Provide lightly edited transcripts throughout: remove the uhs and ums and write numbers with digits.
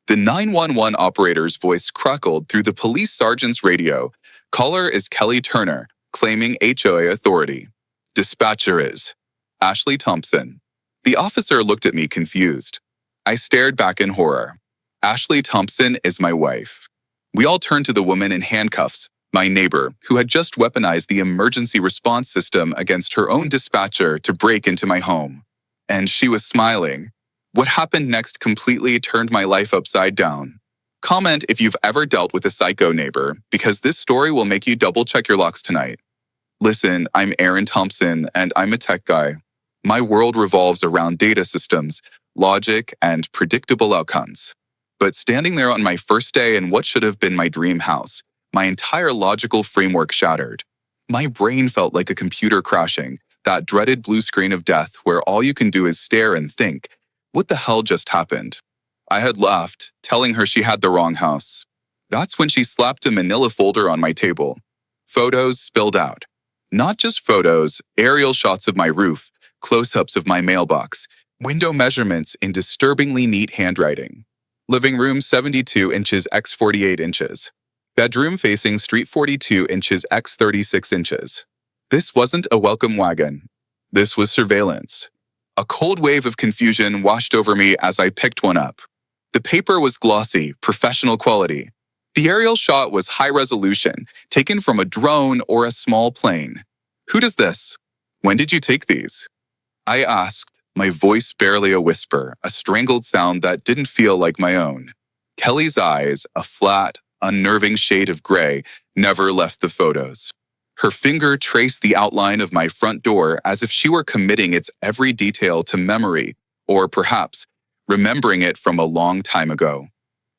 The 911 operator's voice crackled through the police sergeant's radio. Caller is Kelly Turner, claiming HOA authority. Dispatcher is Ashley Thompson. The officer looked at me confused. I stared back in horror. Ashley Thompson is my wife. We all turned to the woman in handcuffs, my neighbor, who had just weaponized the emergency response system against her own dispatcher to break into my home. And she was smiling. What happened next completely turned my life upside down. Comment if you've ever dealt with a psycho neighbor, because this story will make you double-check your locks tonight. Listen, I'm Aaron Thompson, and I'm a tech guy. My world revolves around data systems, logic, and predictable outcomes. But standing there on my first day in what should have been my dream house, my entire logical framework shattered. My brain felt like a computer crashing, that dreaded blue screen of death where all you can do is stare and think, what the hell just happened? I had laughed, telling her she had the wrong house. That's when she slapped a manila folder on my table. Photos spilled out. Not just photos, aerial shots of my roof, close-ups of my mailbox, window measurements in disturbingly neat handwriting. Living room 72 inches x 48 inches. Bedroom facing street 42 inches x 36 inches. This wasn't a welcome wagon. This was surveillance. A cold wave of confusion washed over me as I picked one up. The paper was glossy, professional quality. The aerial shot was high resolution, taken from a drone or a small plane. Who does this? When did you take these? I asked, my voice barely a whisper, a strangled sound that didn't feel like my own. Kelly's eyes, a flat, unnerving shade of gray, never left the photos. Her finger traced the outline of my front door as if she were committing its every detail to memory, or perhaps remembering it from a long time ago.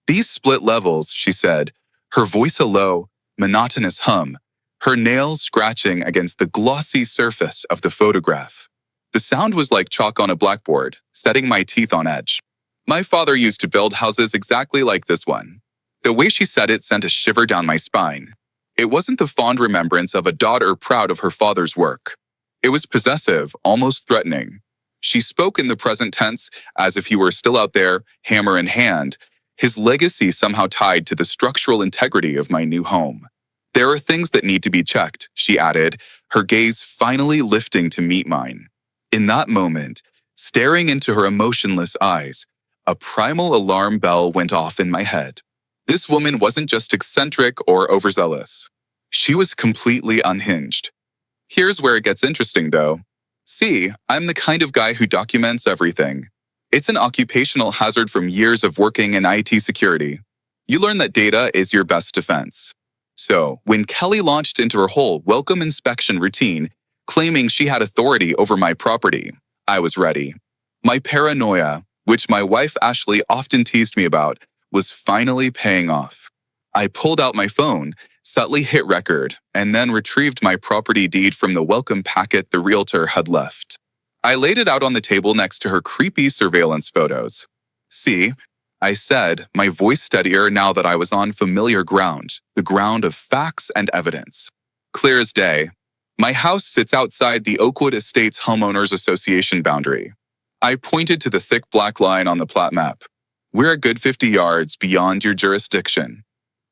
These split levels, she said, her voice a low, monotonous hum, her nails scratching against the glossy surface of the photograph. The sound was like chalk on a blackboard, setting my teeth on edge. My father used to build houses exactly like this one. The way she said it sent a shiver down my spine. It wasn't the fond remembrance of a daughter proud of her father's work. It was possessive, almost threatening. She spoke in the present tense as if he were still out there, hammer in hand, his legacy somehow tied to the structural integrity of my new home. There are things that need to be checked, she added, her gaze finally lifting to meet mine. In that moment, staring into her emotionless eyes, a primal alarm bell went off in my head. This woman wasn't just eccentric or overzealous. She was completely unhinged. Here's where it gets interesting, though. See, I'm the kind of guy who documents everything. It's an occupational hazard from years of working in IT security. You learn that data is your best defense. So, when Kelly launched into her whole welcome inspection routine, claiming she had authority over my property, I was ready. My paranoia, which my wife Ashley often teased me about, was finally paying off. I pulled out my phone, subtly hit record, and then retrieved my property deed from the welcome packet the realtor had left. I laid it out on the table next to her creepy surveillance photos. See, I said, my voice steadier now that I was on familiar ground, the ground of facts and evidence. Clear as day. My house sits outside the Oakwood Estates Homeowners Association boundary. I pointed to the thick black line on the plat map. We're a good 50 yards beyond your jurisdiction.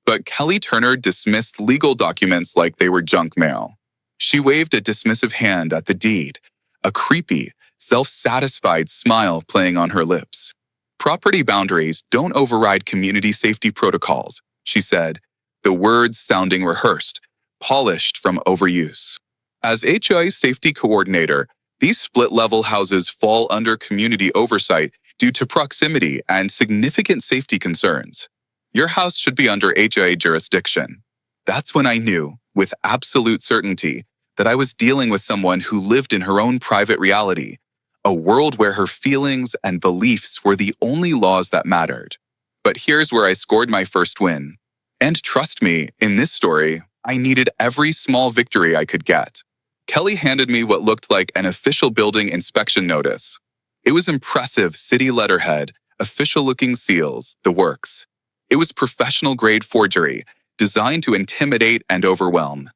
But Kelly Turner dismissed legal documents like they were junk mail. She waved a dismissive hand at the deed, a creepy, self-satisfied smile playing on her lips. Property boundaries don't override community safety protocols, she said, the words sounding rehearsed, polished from overuse. As HOA safety coordinator, these split-level houses fall under community oversight due to proximity and significant safety concerns. Your house should be under HOA jurisdiction. That's when I knew, with absolute certainty, that I was dealing with someone who lived in her own private reality, a world where her feelings and beliefs were the only laws that mattered. But here's where I scored my first win. And trust me, in this story, I needed every small victory I could get. Kelly handed me what looked like an official building inspection notice. It was impressive city letterhead, official-looking seals, the works. It was professional-grade forgery, designed to intimidate and overwhelm.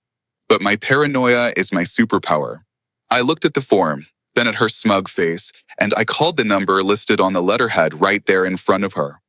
But my paranoia is my superpower. I looked at the form, then at her smug face, and I called the number listed on the letterhead right there in front of her.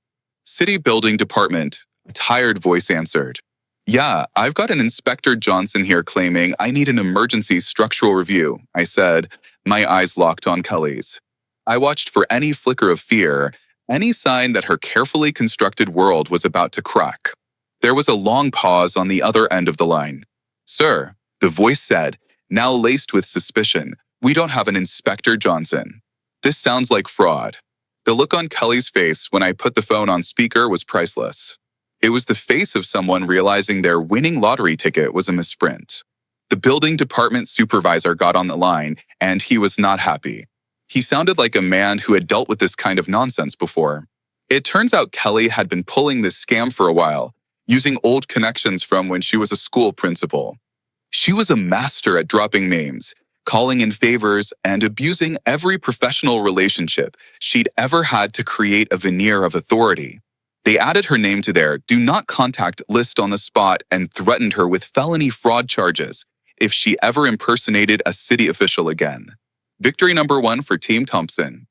City Building Department, a tired voice answered. Yeah, I've got an Inspector Johnson here claiming I need an emergency structural review, I said, my eyes locked on Kelly's. I watched for any flicker of fear, any sign that her carefully constructed world was about to crack. There was a long pause on the other end of the line. Sir, the voice said, now laced with suspicion, we don't have an Inspector Johnson. This sounds like fraud. The look on Kelly's face when I put the phone on speaker was priceless. It was the face of someone realizing their winning lottery ticket was a misprint. The building department supervisor got on the line, and he was not happy. He sounded like a man who had dealt with this kind of nonsense before. It turns out Kelly had been pulling this scam for a while, using old connections from when she was a school principal. She was a master at dropping names, calling in favors, and abusing every professional relationship she'd ever had to create a veneer of authority. They added her name to their do not contact list on the spot and threatened her with felony fraud charges if she ever impersonated a city official again. Victory number 1 for Team Thompson.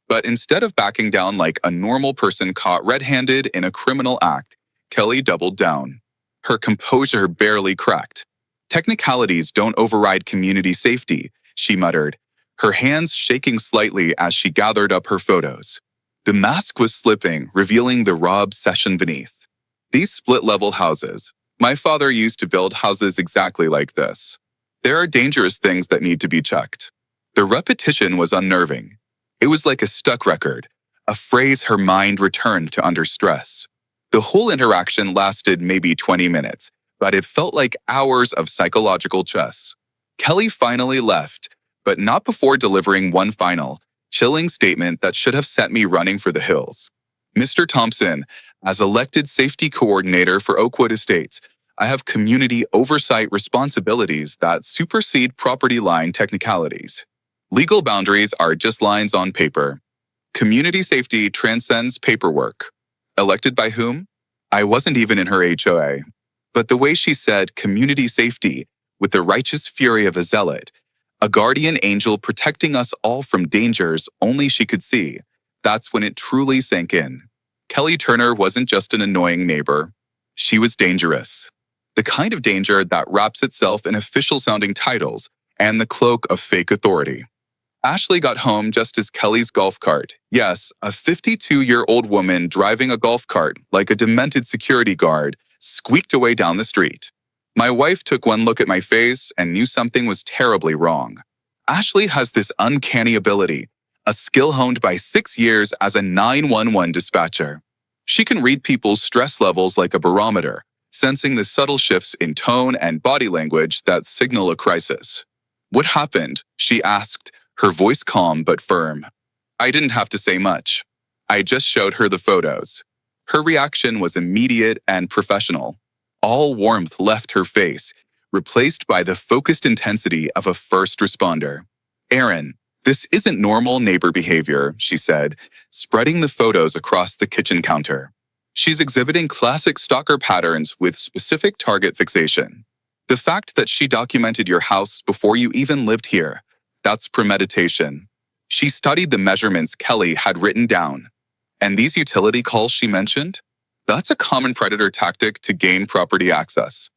But instead of backing down like a normal person caught red-handed in a criminal act, Kelly doubled down. Her composure barely cracked. Technicalities don't override community safety, she muttered, her hands shaking slightly as she gathered up her photos. The mask was slipping, revealing the raw obsession beneath. These split-level houses. My father used to build houses exactly like this. There are dangerous things that need to be checked. The repetition was unnerving. It was like a stuck record, a phrase her mind returned to under stress. The whole interaction lasted maybe 20 minutes, but it felt like hours of psychological chess. Kelly finally left, but not before delivering one final, chilling statement that should have sent me running for the hills. Mr. Thompson, as elected safety coordinator for Oakwood Estates, I have community oversight responsibilities that supersede property line technicalities. Legal boundaries are just lines on paper. Community safety transcends paperwork. Elected by whom? I wasn't even in her HOA. But the way she said community safety with the righteous fury of a zealot, a guardian angel protecting us all from dangers only she could see, that's when it truly sank in. Kelly Turner wasn't just an annoying neighbor. She was dangerous. The kind of danger that wraps itself in official-sounding titles and the cloak of fake authority. Ashley got home just as Kelly's golf cart, yes, a 52-year-old woman driving a golf cart like a demented security guard, squeaked away down the street. My wife took one look at my face and knew something was terribly wrong. Ashley has this uncanny ability, a skill honed by 6 years as a 911 dispatcher. She can read people's stress levels like a barometer, sensing the subtle shifts in tone and body language that signal a crisis. What happened? She asked, her voice calm but firm. I didn't have to say much. I just showed her the photos. Her reaction was immediate and professional. All warmth left her face, replaced by the focused intensity of a first responder. Aaron, this isn't normal neighbor behavior, she said, spreading the photos across the kitchen counter. She's exhibiting classic stalker patterns with specific target fixation. The fact that she documented your house before you even lived here, that's premeditation. She studied the measurements Kelly had written down. And these utility calls she mentioned? That's a common predator tactic to gain property access.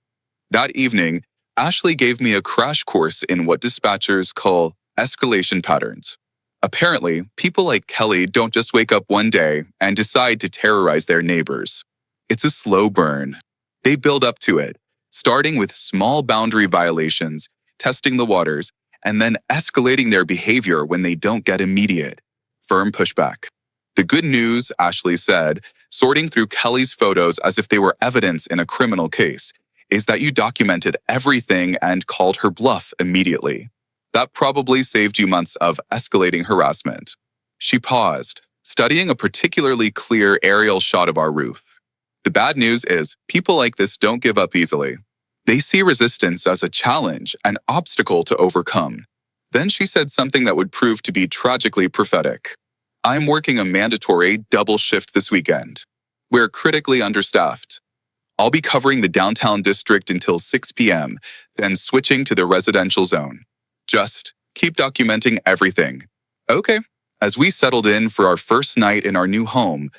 That evening, Ashley gave me a crash course in what dispatchers call escalation patterns. Apparently, people like Kelly don't just wake up one day and decide to terrorize their neighbors. It's a slow burn. They build up to it, starting with small boundary violations, testing the waters, and then escalating their behavior when they don't get immediate, firm pushback. The good news, Ashley said, sorting through Kelly's photos as if they were evidence in a criminal case, is that you documented everything and called her bluff immediately. That probably saved you months of escalating harassment. She paused, studying a particularly clear aerial shot of our roof. The bad news is people like this don't give up easily. They see resistance as a challenge, an obstacle to overcome. Then she said something that would prove to be tragically prophetic. I'm working a mandatory double shift this weekend. We're critically understaffed. I'll be covering the downtown district until 6 p.m., then switching to the residential zone. Just keep documenting everything. Okay. As we settled in for our first night in our new home,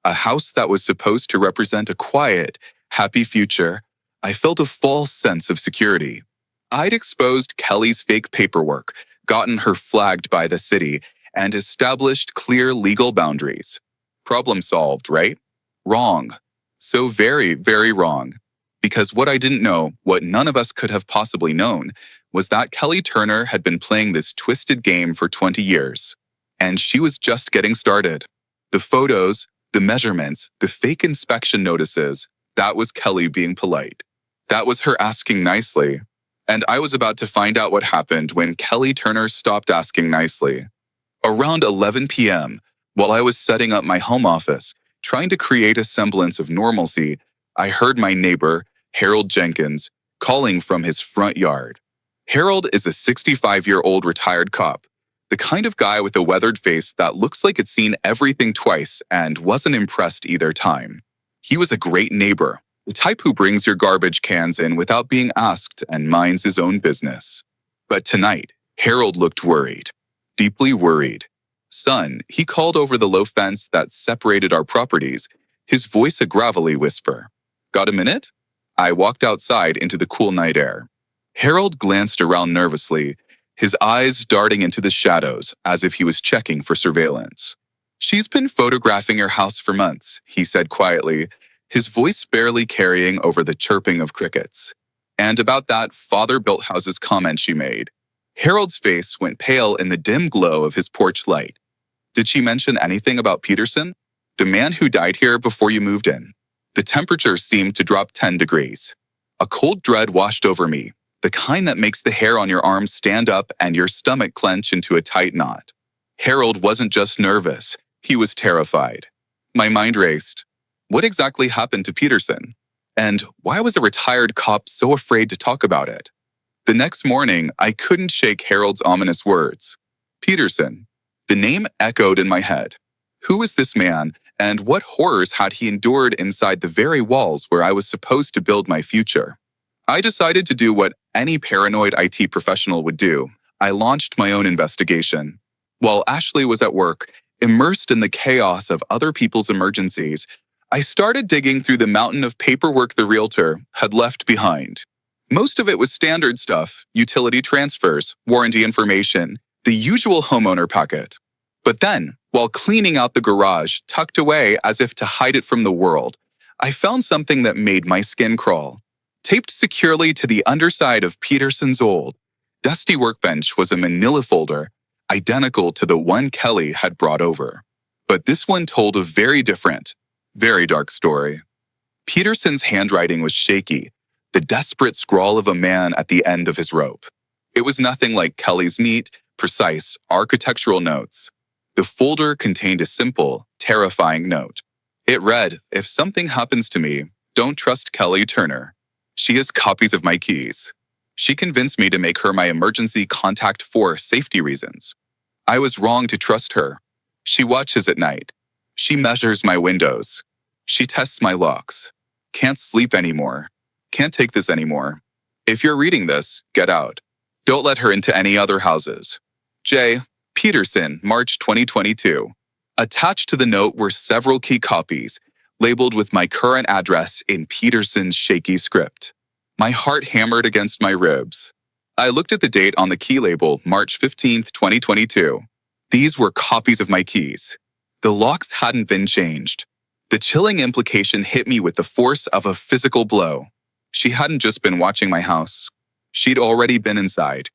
a house that was supposed to represent a quiet, happy future. I felt a false sense of security. I'd exposed Kelly's fake paperwork, gotten her flagged by the city, and established clear legal boundaries. Problem solved, right? Wrong. So very, very wrong. Because what I didn't know, what none of us could have possibly known, was that Kelly Turner had been playing this twisted game for 20 years. And she was just getting started. The photos, the measurements, the fake inspection notices, that was Kelly being polite. That was her asking nicely. And I was about to find out what happened when Kelly Turner stopped asking nicely. Around 11 p.m., while I was setting up my home office, trying to create a semblance of normalcy, I heard my neighbor, Harold Jenkins, calling from his front yard. Harold is a 65-year-old retired cop, the kind of guy with a weathered face that looks like it's seen everything twice and wasn't impressed either time. He was a great neighbor, the type who brings your garbage cans in without being asked and minds his own business. But tonight, Harold looked worried, deeply worried. Son, he called over the low fence that separated our properties, his voice a gravelly whisper. Got a minute? I walked outside into the cool night air. Harold glanced around nervously, his eyes darting into the shadows as if he was checking for surveillance. She's been photographing your house for months, he said quietly, his voice barely carrying over the chirping of crickets. And about that father-built houses comment she made. Harold's face went pale in the dim glow of his porch light. Did she mention anything about Peterson, the man who died here before you moved in? The temperature seemed to drop 10 degrees. A cold dread washed over me, the kind that makes the hair on your arms stand up and your stomach clench into a tight knot. Harold wasn't just nervous, he was terrified. My mind raced. What exactly happened to Peterson? And why was a retired cop so afraid to talk about it? The next morning, I couldn't shake Harold's ominous words. Peterson. The name echoed in my head. Who was this man, and what horrors had he endured inside the very walls where I was supposed to build my future? I decided to do what any paranoid IT professional would do. I launched my own investigation. While Ashley was at work, immersed in the chaos of other people's emergencies, I started digging through the mountain of paperwork the realtor had left behind. Most of it was standard stuff, utility transfers, warranty information, the usual homeowner packet. But then, while cleaning out the garage, tucked away as if to hide it from the world, I found something that made my skin crawl. Taped securely to the underside of Peterson's old, dusty workbench was a manila folder, identical to the one Kelly had brought over. But this one told a very different, very dark story. Peterson's handwriting was shaky, the desperate scrawl of a man at the end of his rope. It was nothing like Kelly's neat, precise, architectural notes. The folder contained a simple, terrifying note. It read, "If something happens to me, don't trust Kelly Turner. She has copies of my keys. She convinced me to make her my emergency contact for safety reasons. I was wrong to trust her. She watches at night. She measures my windows. She tests my locks. Can't sleep anymore. Can't take this anymore. If you're reading this, get out. Don't let her into any other houses. J. Peterson, March 2022. Attached to the note were several key copies, labeled with my current address in Peterson's shaky script. My heart hammered against my ribs. I looked at the date on the key label, March 15th, 2022. These were copies of my keys. The locks hadn't been changed. The chilling implication hit me with the force of a physical blow. She hadn't just been watching my house. She'd already been inside.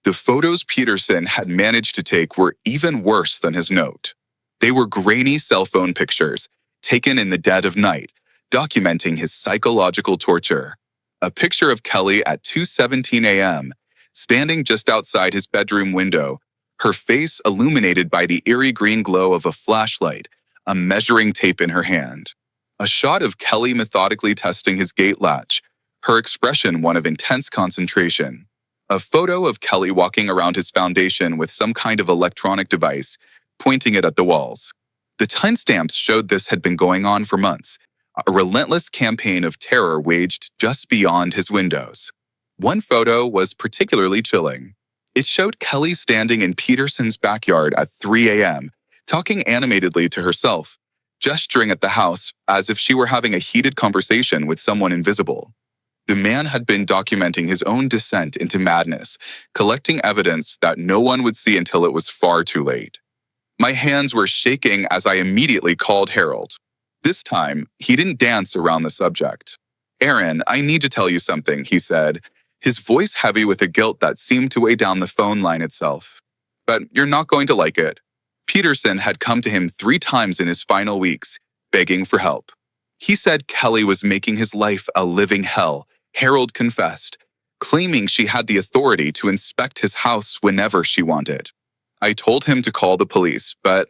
The photos Peterson had managed to take were even worse than his note. They were grainy cell phone pictures, taken in the dead of night, documenting his psychological torture. A picture of Kelly at 2:17 a.m., standing just outside his bedroom window, her face illuminated by the eerie green glow of a flashlight, a measuring tape in her hand. A shot of Kelly methodically testing his gate latch, her expression one of intense concentration. A photo of Kelly walking around his foundation with some kind of electronic device, pointing it at the walls. The timestamps showed this had been going on for months, a relentless campaign of terror waged just beyond his windows. One photo was particularly chilling. It showed Kelly standing in Peterson's backyard at 3 a.m., talking animatedly to herself, gesturing at the house as if she were having a heated conversation with someone invisible. The man had been documenting his own descent into madness, collecting evidence that no one would see until it was far too late. My hands were shaking as I immediately called Harold. This time, he didn't dance around the subject. "Aaron, I need to tell you something," he said, his voice heavy with a guilt that seemed to weigh down the phone line itself. "But you're not going to like it." Peterson had come to him 3 times in his final weeks, begging for help. He said Kelly was making his life a living hell, Harold confessed, claiming she had the authority to inspect his house whenever she wanted. I told him to call the police, but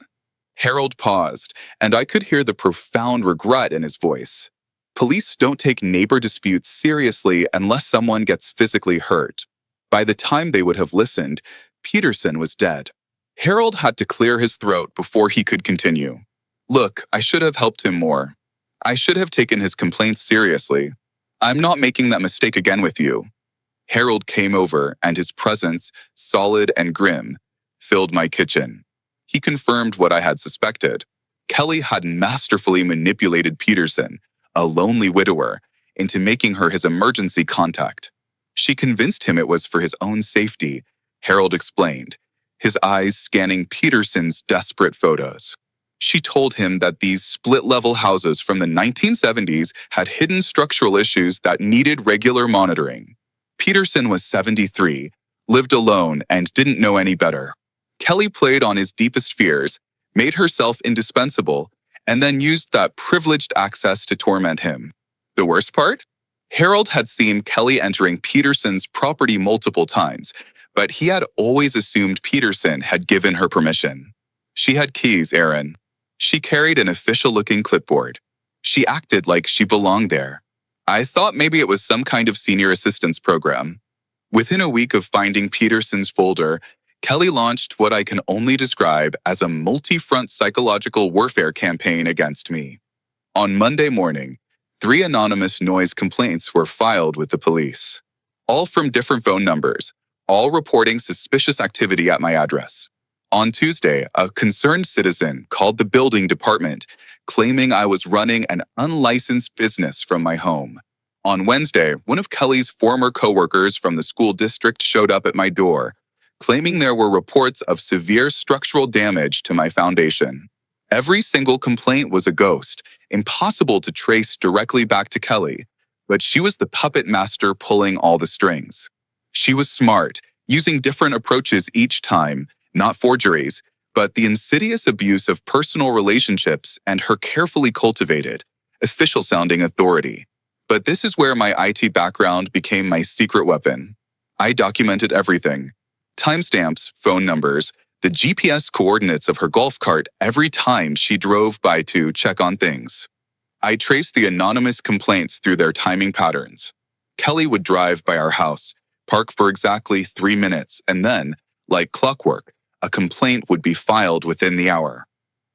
Harold paused, and I could hear the profound regret in his voice. Police don't take neighbor disputes seriously unless someone gets physically hurt. By the time they would have listened, Peterson was dead. Harold had to clear his throat before he could continue. "Look, I should have helped him more. I should have taken his complaints seriously. I'm not making that mistake again with you." Harold came over, and his presence, solid and grim, filled my kitchen. He confirmed what I had suspected. Kelly had masterfully manipulated Peterson, a lonely widower, into making her his emergency contact. She convinced him it was for his own safety, Harold explained, his eyes scanning Peterson's desperate photos. She told him that these split-level houses from the 1970s had hidden structural issues that needed regular monitoring. Peterson was 73, lived alone, and didn't know any better. Kelly played on his deepest fears, made herself indispensable, and then used that privileged access to torment him. The worst part? Harold had seen Kelly entering Peterson's property multiple times, but he had always assumed Peterson had given her permission. She had keys, Aaron. She carried an official-looking clipboard. She acted like she belonged there. I thought maybe it was some kind of senior assistance program. Within a week of finding Peterson's folder, Kelly launched what I can only describe as a multi-front psychological warfare campaign against me. On Monday morning, 3 anonymous noise complaints were filed with the police, all from different phone numbers, all reporting suspicious activity at my address. On Tuesday, a concerned citizen called the building department, claiming I was running an unlicensed business from my home. On Wednesday, one of Kelly's former coworkers from the school district showed up at my door, claiming there were reports of severe structural damage to my foundation. Every single complaint was a ghost, impossible to trace directly back to Kelly, but she was the puppet master pulling all the strings. She was smart, using different approaches each time, not forgeries, but the insidious abuse of personal relationships and her carefully cultivated, official-sounding authority. But this is where my IT background became my secret weapon. I documented everything. Timestamps, phone numbers, the GPS coordinates of her golf cart every time she drove by to check on things. I traced the anonymous complaints through their timing patterns. Kelly would drive by our house, park for exactly 3 minutes, and then, like clockwork, a complaint would be filed within the hour.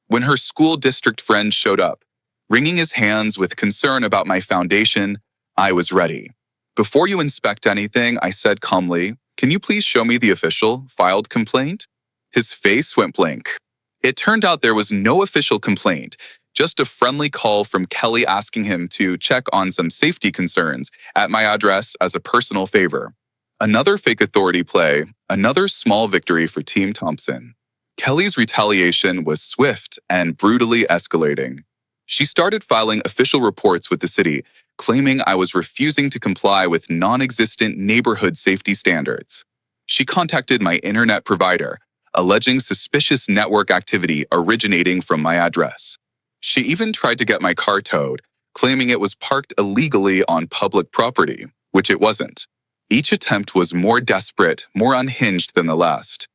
When her school district friend showed up, wringing his hands with concern about my foundation, I was ready. "Before you inspect anything," I said calmly, "can you please show me the official, filed complaint?" His face went blank. It turned out there was no official complaint, just a friendly call from Kelly asking him to check on some safety concerns at my address as a personal favor. Another fake authority play, another small victory for Team Thompson. Kelly's retaliation was swift and brutally escalating. She started filing official reports with the city, claiming I was refusing to comply with non-existent neighborhood safety standards. She contacted my internet provider, alleging suspicious network activity originating from my address. She even tried to get my car towed, claiming it was parked illegally on public property, which it wasn't. Each attempt was more desperate, more unhinged than the last.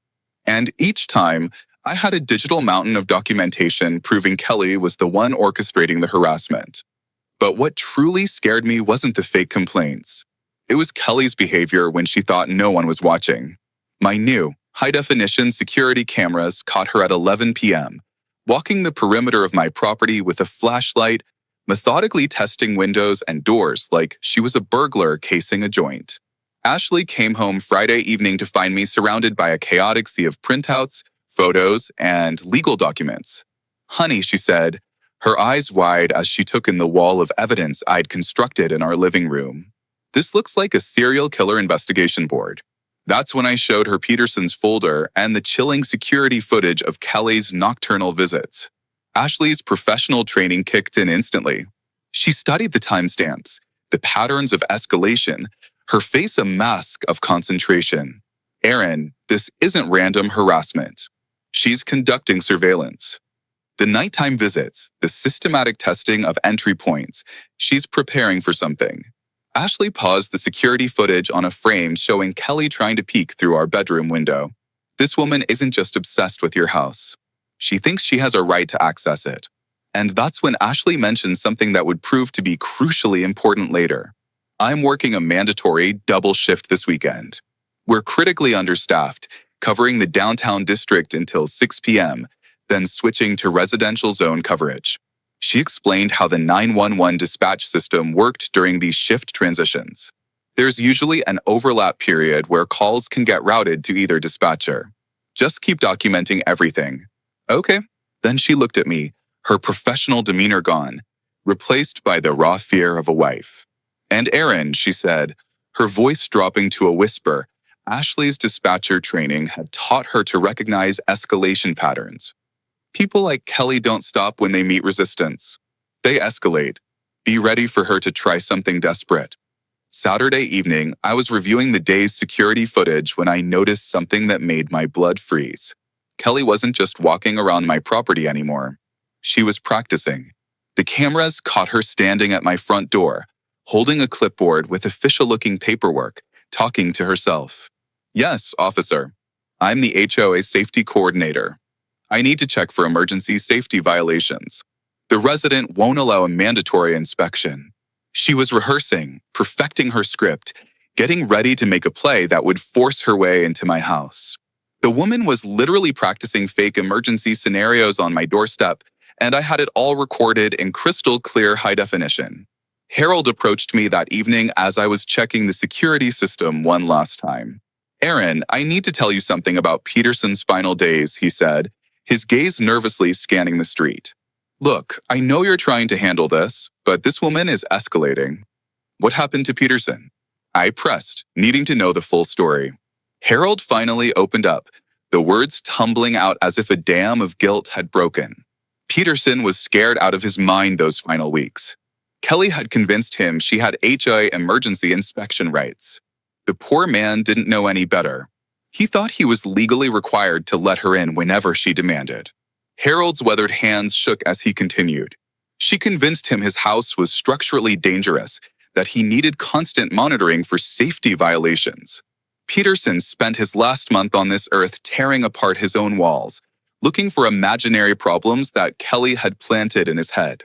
And each time, I had a digital mountain of documentation proving Kelly was the one orchestrating the harassment. But what truly scared me wasn't the fake complaints. It was Kelly's behavior when she thought no one was watching. My new, high-definition security cameras caught her at 11 p.m., walking the perimeter of my property with a flashlight, methodically testing windows and doors like she was a burglar casing a joint. Ashley came home Friday evening to find me surrounded by a chaotic sea of printouts, photos, and legal documents. "Honey," she said, her eyes wide as she took in the wall of evidence I'd constructed in our living room. This looks like a serial killer investigation board. That's when I showed her Peterson's folder and the chilling security footage of Kelly's nocturnal visits. Ashley's professional training kicked in instantly. She studied the timestamps, the patterns of escalation, her face a mask of concentration. Aaron, this isn't random harassment. She's conducting surveillance. The nighttime visits, the systematic testing of entry points, she's preparing for something. Ashley paused the security footage on a frame showing Kelly trying to peek through our bedroom window. This woman isn't just obsessed with your house. She thinks she has a right to access it. And that's when Ashley mentioned something that would prove to be crucially important later. I'm working a mandatory double shift this weekend. We're critically understaffed, covering the downtown district until 6 p.m., then switching to residential zone coverage. She explained how the 911 dispatch system worked during these shift transitions. There's usually an overlap period where calls can get routed to either dispatcher. Just keep documenting everything. Okay. Then she looked at me, her professional demeanor gone, replaced by the raw fear of a wife. And Aaron, she said, her voice dropping to a whisper, Ashley's dispatcher training had taught her to recognize escalation patterns. People like Kelly don't stop when they meet resistance. They escalate. Be ready for her to try something desperate. Saturday evening, I was reviewing the day's security footage when I noticed something that made my blood freeze. Kelly wasn't just walking around my property anymore. She was practicing. The cameras caught her standing at my front door, holding a clipboard with official-looking paperwork, talking to herself. Yes, officer. I'm the HOA safety coordinator. I need to check for emergency safety violations. The resident won't allow a mandatory inspection. She was rehearsing, perfecting her script, getting ready to make a play that would force her way into my house. The woman was literally practicing fake emergency scenarios on my doorstep, and I had it all recorded in crystal clear high definition. Harold approached me that evening as I was checking the security system one last time. Aaron, I need to tell you something about Peterson's final days, he said, his gaze nervously scanning the street. Look, I know you're trying to handle this, but this woman is escalating. What happened to Peterson? I pressed, needing to know the full story. Harold finally opened up, the words tumbling out as if a dam of guilt had broken. Peterson was scared out of his mind those final weeks. Kelly had convinced him she had HOA emergency inspection rights. The poor man didn't know any better. He thought he was legally required to let her in whenever she demanded. Harold's weathered hands shook as he continued. She convinced him his house was structurally dangerous, that he needed constant monitoring for safety violations. Peterson spent his last month on this earth tearing apart his own walls, looking for imaginary problems that Kelly had planted in his head.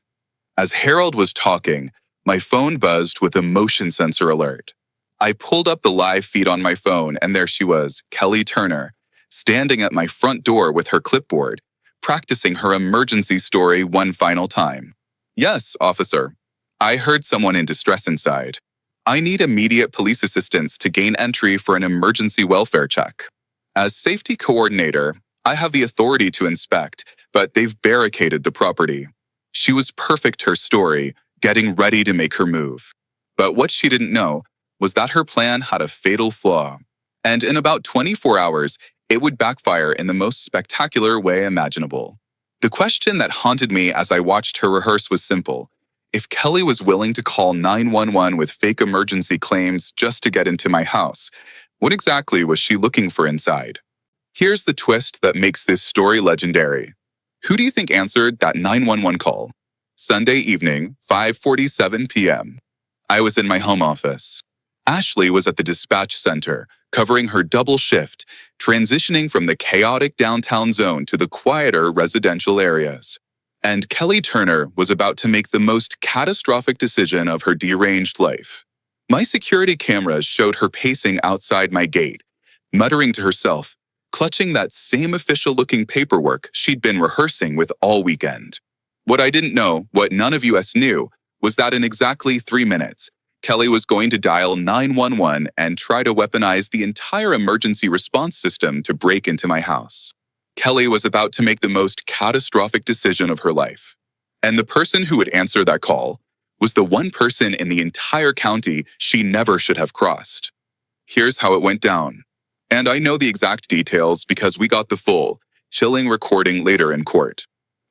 As Harold was talking, my phone buzzed with a motion sensor alert. I pulled up the live feed on my phone, and there she was, Kelly Turner, standing at my front door with her clipboard, practicing her emergency story one final time. Yes, officer. I heard someone in distress inside. I need immediate police assistance to gain entry for an emergency welfare check. As safety coordinator, I have the authority to inspect, but they've barricaded the property. She was perfect her story, getting ready to make her move. But what she didn't know was that her plan had a fatal flaw. And in about 24 hours, it would backfire in the most spectacular way imaginable. The question that haunted me as I watched her rehearse was simple. If Kelly was willing to call 911 with fake emergency claims just to get into my house, what exactly was she looking for inside? Here's the twist that makes this story legendary. Who do you think answered that 911 call? Sunday evening, 5:47 p.m. I was in my home office. Ashley was at the dispatch center, covering her double shift, transitioning from the chaotic downtown zone to the quieter residential areas. And Kelly Turner was about to make the most catastrophic decision of her deranged life. My security cameras showed her pacing outside my gate, muttering to herself, clutching that same official-looking paperwork she'd been rehearsing with all weekend. What I didn't know, what none of us knew, was that in exactly 3 minutes, Kelly was going to dial 911 and try to weaponize the entire emergency response system to break into my house. Kelly was about to make the most catastrophic decision of her life. And the person who would answer that call was the one person in the entire county she never should have crossed. Here's how it went down. And I know the exact details because we got the full, chilling recording later in court.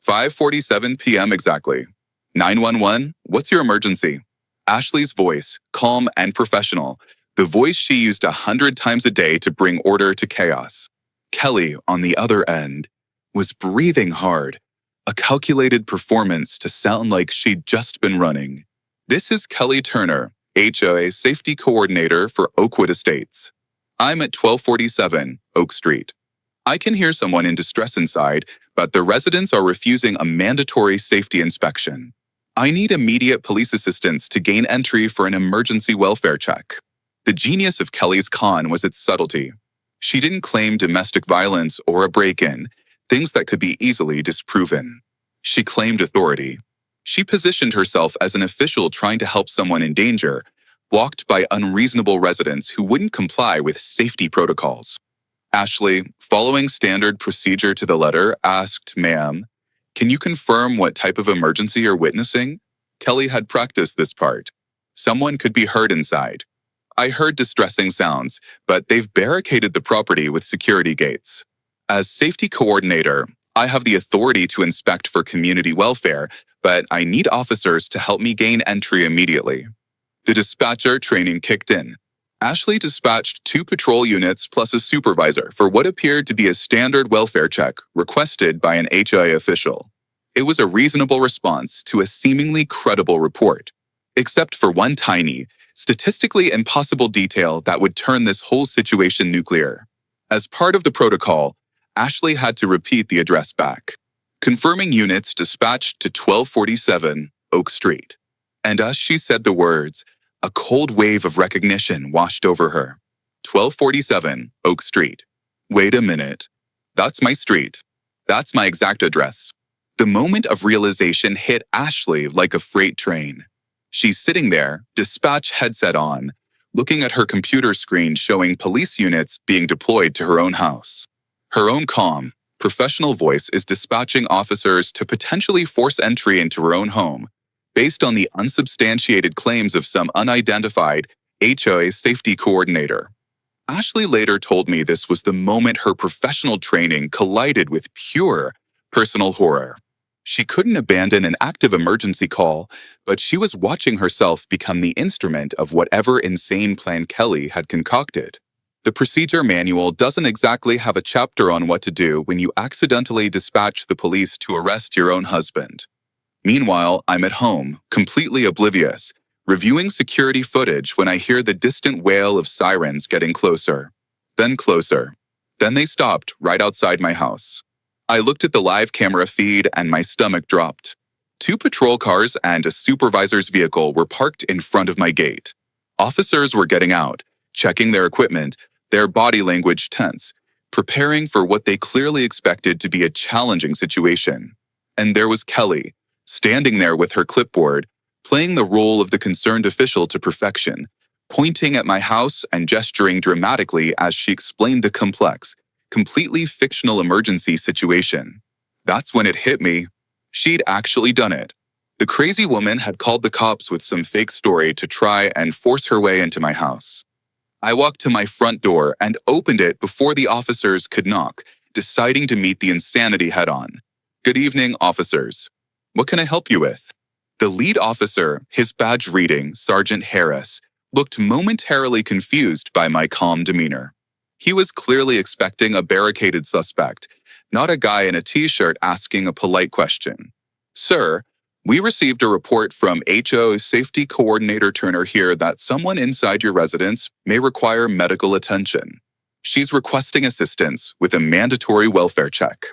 5:47 p.m. exactly. 911, what's your emergency? Ashley's voice, calm and professional, the voice she used 100 times a day to bring order to chaos. Kelly, on the other end, was breathing hard, a calculated performance to sound like she'd just been running. This is Kelly Turner, HOA Safety Coordinator for Oakwood Estates. I'm at 1247 Oak Street. I can hear someone in distress inside, but the residents are refusing a mandatory safety inspection. I need immediate police assistance to gain entry for an emergency welfare check. The genius of Kelly's con was its subtlety. She didn't claim domestic violence or a break-in, things that could be easily disproven. She claimed authority. She positioned herself as an official trying to help someone in danger, blocked by unreasonable residents who wouldn't comply with safety protocols. Ashley, following standard procedure to the letter, asked, "Ma'am, can you confirm what type of emergency you're witnessing?" Kelly had practiced this part. Someone could be heard inside. I heard distressing sounds, but they've barricaded the property with security gates. As safety coordinator, I have the authority to inspect for community welfare, but I need officers to help me gain entry immediately. The dispatcher training kicked in. Ashley dispatched 2 patrol units plus a supervisor for what appeared to be a standard welfare check requested by an HOA official. It was a reasonable response to a seemingly credible report, except for one tiny, statistically impossible detail that would turn this whole situation nuclear. As part of the protocol, Ashley had to repeat the address back, confirming units dispatched to 1247 Oak Street. And as she said the words, a cold wave of recognition washed over her. 1247 Oak Street. Wait a minute. That's my street. That's my exact address. The moment of realization hit Ashley like a freight train. She's sitting there, dispatch headset on, looking at her computer screen showing police units being deployed to her own house. Her own calm, professional voice is dispatching officers to potentially force entry into her own home, based on the unsubstantiated claims of some unidentified HOA safety coordinator. Ashley later told me this was the moment her professional training collided with pure personal horror. She couldn't abandon an active emergency call, but she was watching herself become the instrument of whatever insane plan Kelly had concocted. The procedure manual doesn't exactly have a chapter on what to do when you accidentally dispatch the police to arrest your own husband. Meanwhile, I'm at home, completely oblivious, reviewing security footage when I hear the distant wail of sirens getting closer. Then closer. Then they stopped right outside my house. I looked at the live camera feed and my stomach dropped. 2 patrol cars and a supervisor's vehicle were parked in front of my gate. Officers were getting out, checking their equipment, their body language tense, preparing for what they clearly expected to be a challenging situation. And there was Kelly, standing there with her clipboard, playing the role of the concerned official to perfection, pointing at my house and gesturing dramatically as she explained the complex, completely fictional emergency situation. That's when it hit me. She'd actually done it. The crazy woman had called the cops with some fake story to try and force her way into my house. I walked to my front door and opened it before the officers could knock, deciding to meet the insanity head-on. "Good evening, officers. What can I help you with?" The lead officer, his badge reading, Sergeant Harris, looked momentarily confused by my calm demeanor. He was clearly expecting a barricaded suspect, not a guy in a t-shirt asking a polite question. "Sir, we received a report from HO Safety Coordinator Turner here that someone inside your residence may require medical attention. She's requesting assistance with a mandatory welfare check."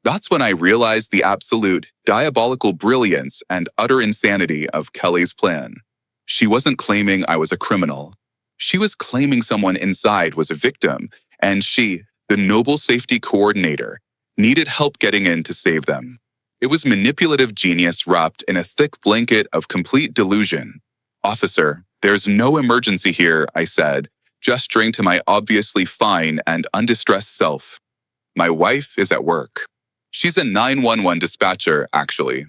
That's when I realized the absolute diabolical brilliance and utter insanity of Kelly's plan. She wasn't claiming I was a criminal. She was claiming someone inside was a victim, and she, the noble safety coordinator, needed help getting in to save them. It was manipulative genius wrapped in a thick blanket of complete delusion. "Officer, there's no emergency here," I said, gesturing to my obviously fine and undistressed self. "My wife is at work. She's a 911 dispatcher, actually."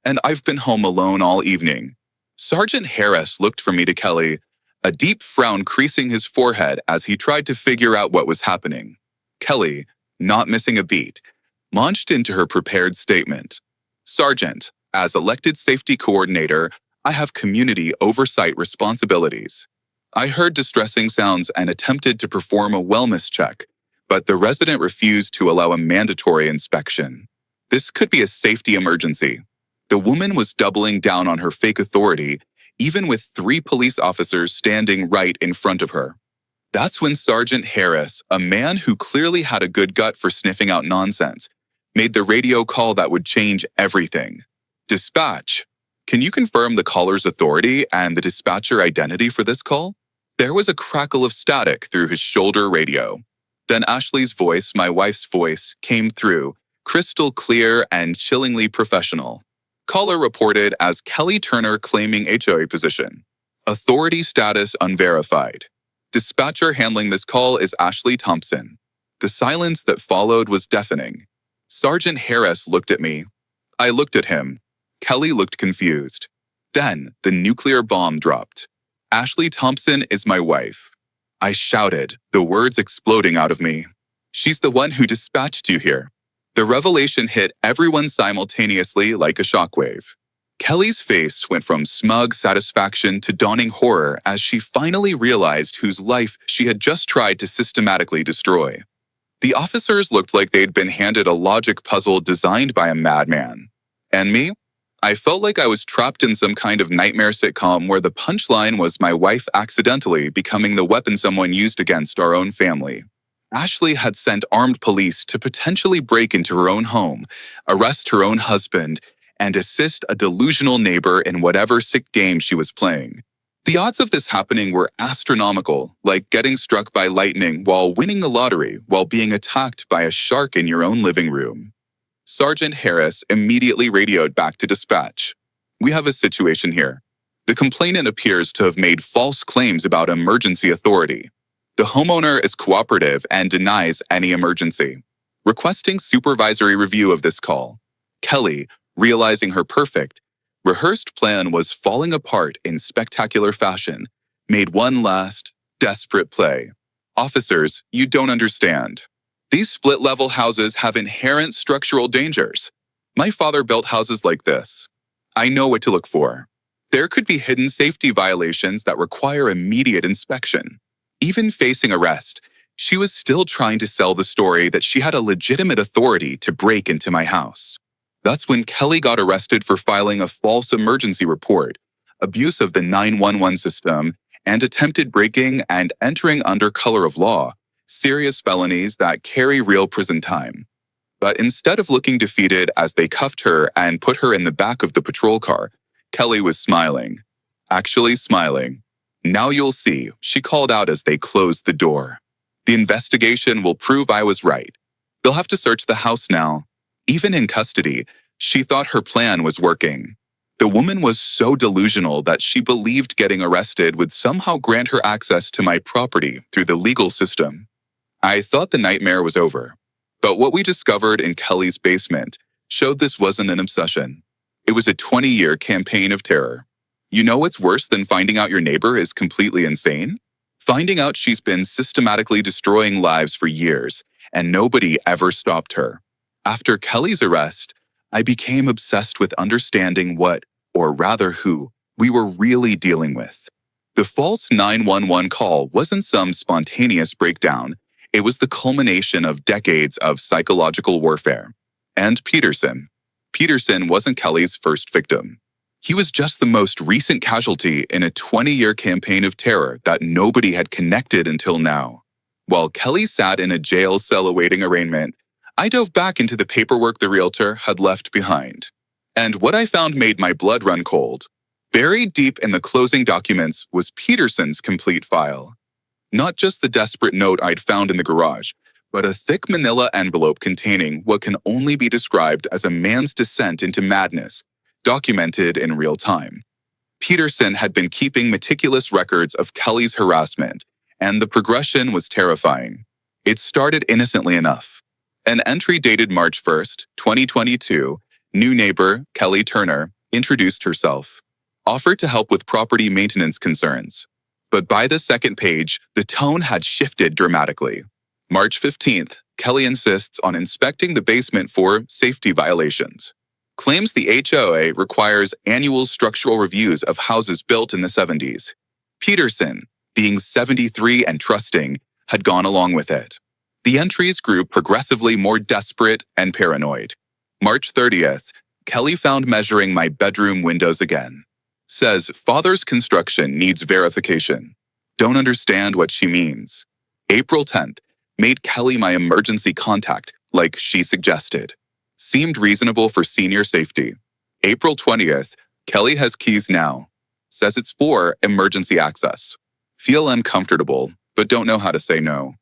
and I've been home alone all evening." Sergeant Harris looked from me to Kelly, a deep frown creasing his forehead as he tried to figure out what was happening. Kelly, not missing a beat, launched into her prepared statement. "Sergeant, as elected safety coordinator, I have community oversight responsibilities. I heard distressing sounds and attempted to perform a wellness check, but the resident refused to allow a mandatory inspection. This could be a safety emergency." The woman was doubling down on her fake authority, even with 3 police officers standing right in front of her. That's when Sergeant Harris, a man who clearly had a good gut for sniffing out nonsense, made the radio call that would change everything. "Dispatch, can you confirm the caller's authority and the dispatcher identity for this call?" There was a crackle of static through his shoulder radio. Then Ashley's voice, my wife's voice, came through, crystal clear and chillingly professional. Caller reported as Kelly Turner claiming HOA position. Authority status unverified. Dispatcher handling this call is Ashley Thompson. The silence that followed was deafening. Sergeant Harris looked at me. I looked at him. Kelly looked confused. Then the nuclear bomb dropped. "Ashley Thompson is my wife." I shouted, the words exploding out of me. "She's the one who dispatched you here." The revelation hit everyone simultaneously like a shockwave. Kelly's face went from smug satisfaction to dawning horror as she finally realized whose life she had just tried to systematically destroy. The officers looked like they'd been handed a logic puzzle designed by a madman. And me? I felt like I was trapped in some kind of nightmare sitcom where the punchline was my wife accidentally becoming the weapon someone used against our own family. Ashley had sent armed police to potentially break into her own home, arrest her own husband, and assist a delusional neighbor in whatever sick game she was playing. The odds of this happening were astronomical, like getting struck by lightning while winning the lottery while being attacked by a shark in your own living room. Sergeant Harris immediately radioed back to dispatch. "We have a situation here. The complainant appears to have made false claims about emergency authority. The homeowner is cooperative and denies any emergency. Requesting supervisory review of this call." Kelly, realizing her perfect, rehearsed plan was falling apart in spectacular fashion, made one last, desperate play. "Officers, you don't understand. These split-level houses have inherent structural dangers. My father built houses like this. I know what to look for. There could be hidden safety violations that require immediate inspection." Even facing arrest, she was still trying to sell the story that she had a legitimate authority to break into my house. That's when Kelly got arrested for filing a false emergency report, abuse of the 911 system, and attempted breaking and entering under color of law, serious felonies that carry real prison time. But instead of looking defeated as they cuffed her and put her in the back of the patrol car, Kelly was smiling. Actually smiling. "Now you'll see," she called out as they closed the door. "The investigation will prove I was right. They'll have to search the house now." Even in custody, she thought her plan was working. The woman was so delusional that she believed getting arrested would somehow grant her access to my property through the legal system. I thought the nightmare was over. But what we discovered in Kelly's basement showed this wasn't an obsession. It was a 20-year campaign of terror. You know what's worse than finding out your neighbor is completely insane? Finding out she's been systematically destroying lives for years, and nobody ever stopped her. After Kelly's arrest, I became obsessed with understanding what, or rather who, we were really dealing with. The false 911 call wasn't some spontaneous breakdown. It was the culmination of decades of psychological warfare. And Peterson wasn't Kelly's first victim. He was just the most recent casualty in a 20-year campaign of terror that nobody had connected until now. While Kelly sat in a jail cell awaiting arraignment, I dove back into the paperwork the realtor had left behind. And what I found made my blood run cold. Buried deep in the closing documents was Peterson's complete file. Not just the desperate note I'd found in the garage, but a thick manila envelope containing what can only be described as a man's descent into madness, documented in real time. Peterson had been keeping meticulous records of Kelly's harassment, and the progression was terrifying. It started innocently enough. An entry dated March 1st, 2022, New neighbor, Kelly Turner, introduced herself, offered to help with property maintenance concerns. But by the second page, the tone had shifted dramatically. March 15th, Kelly insists on inspecting the basement for safety violations. Claims the HOA requires annual structural reviews of houses built in the 70s. Peterson, being 73 and trusting, had gone along with it. The entries grew progressively more desperate and paranoid. March 30th, Kelly found measuring my bedroom windows again. Says father's construction needs verification. Don't understand what she means. April 10th, made Kelly my emergency contact, like she suggested. Seemed reasonable for senior safety. April 20th, Kelly has keys now. Says it's for emergency access. Feel uncomfortable, but don't know how to say no.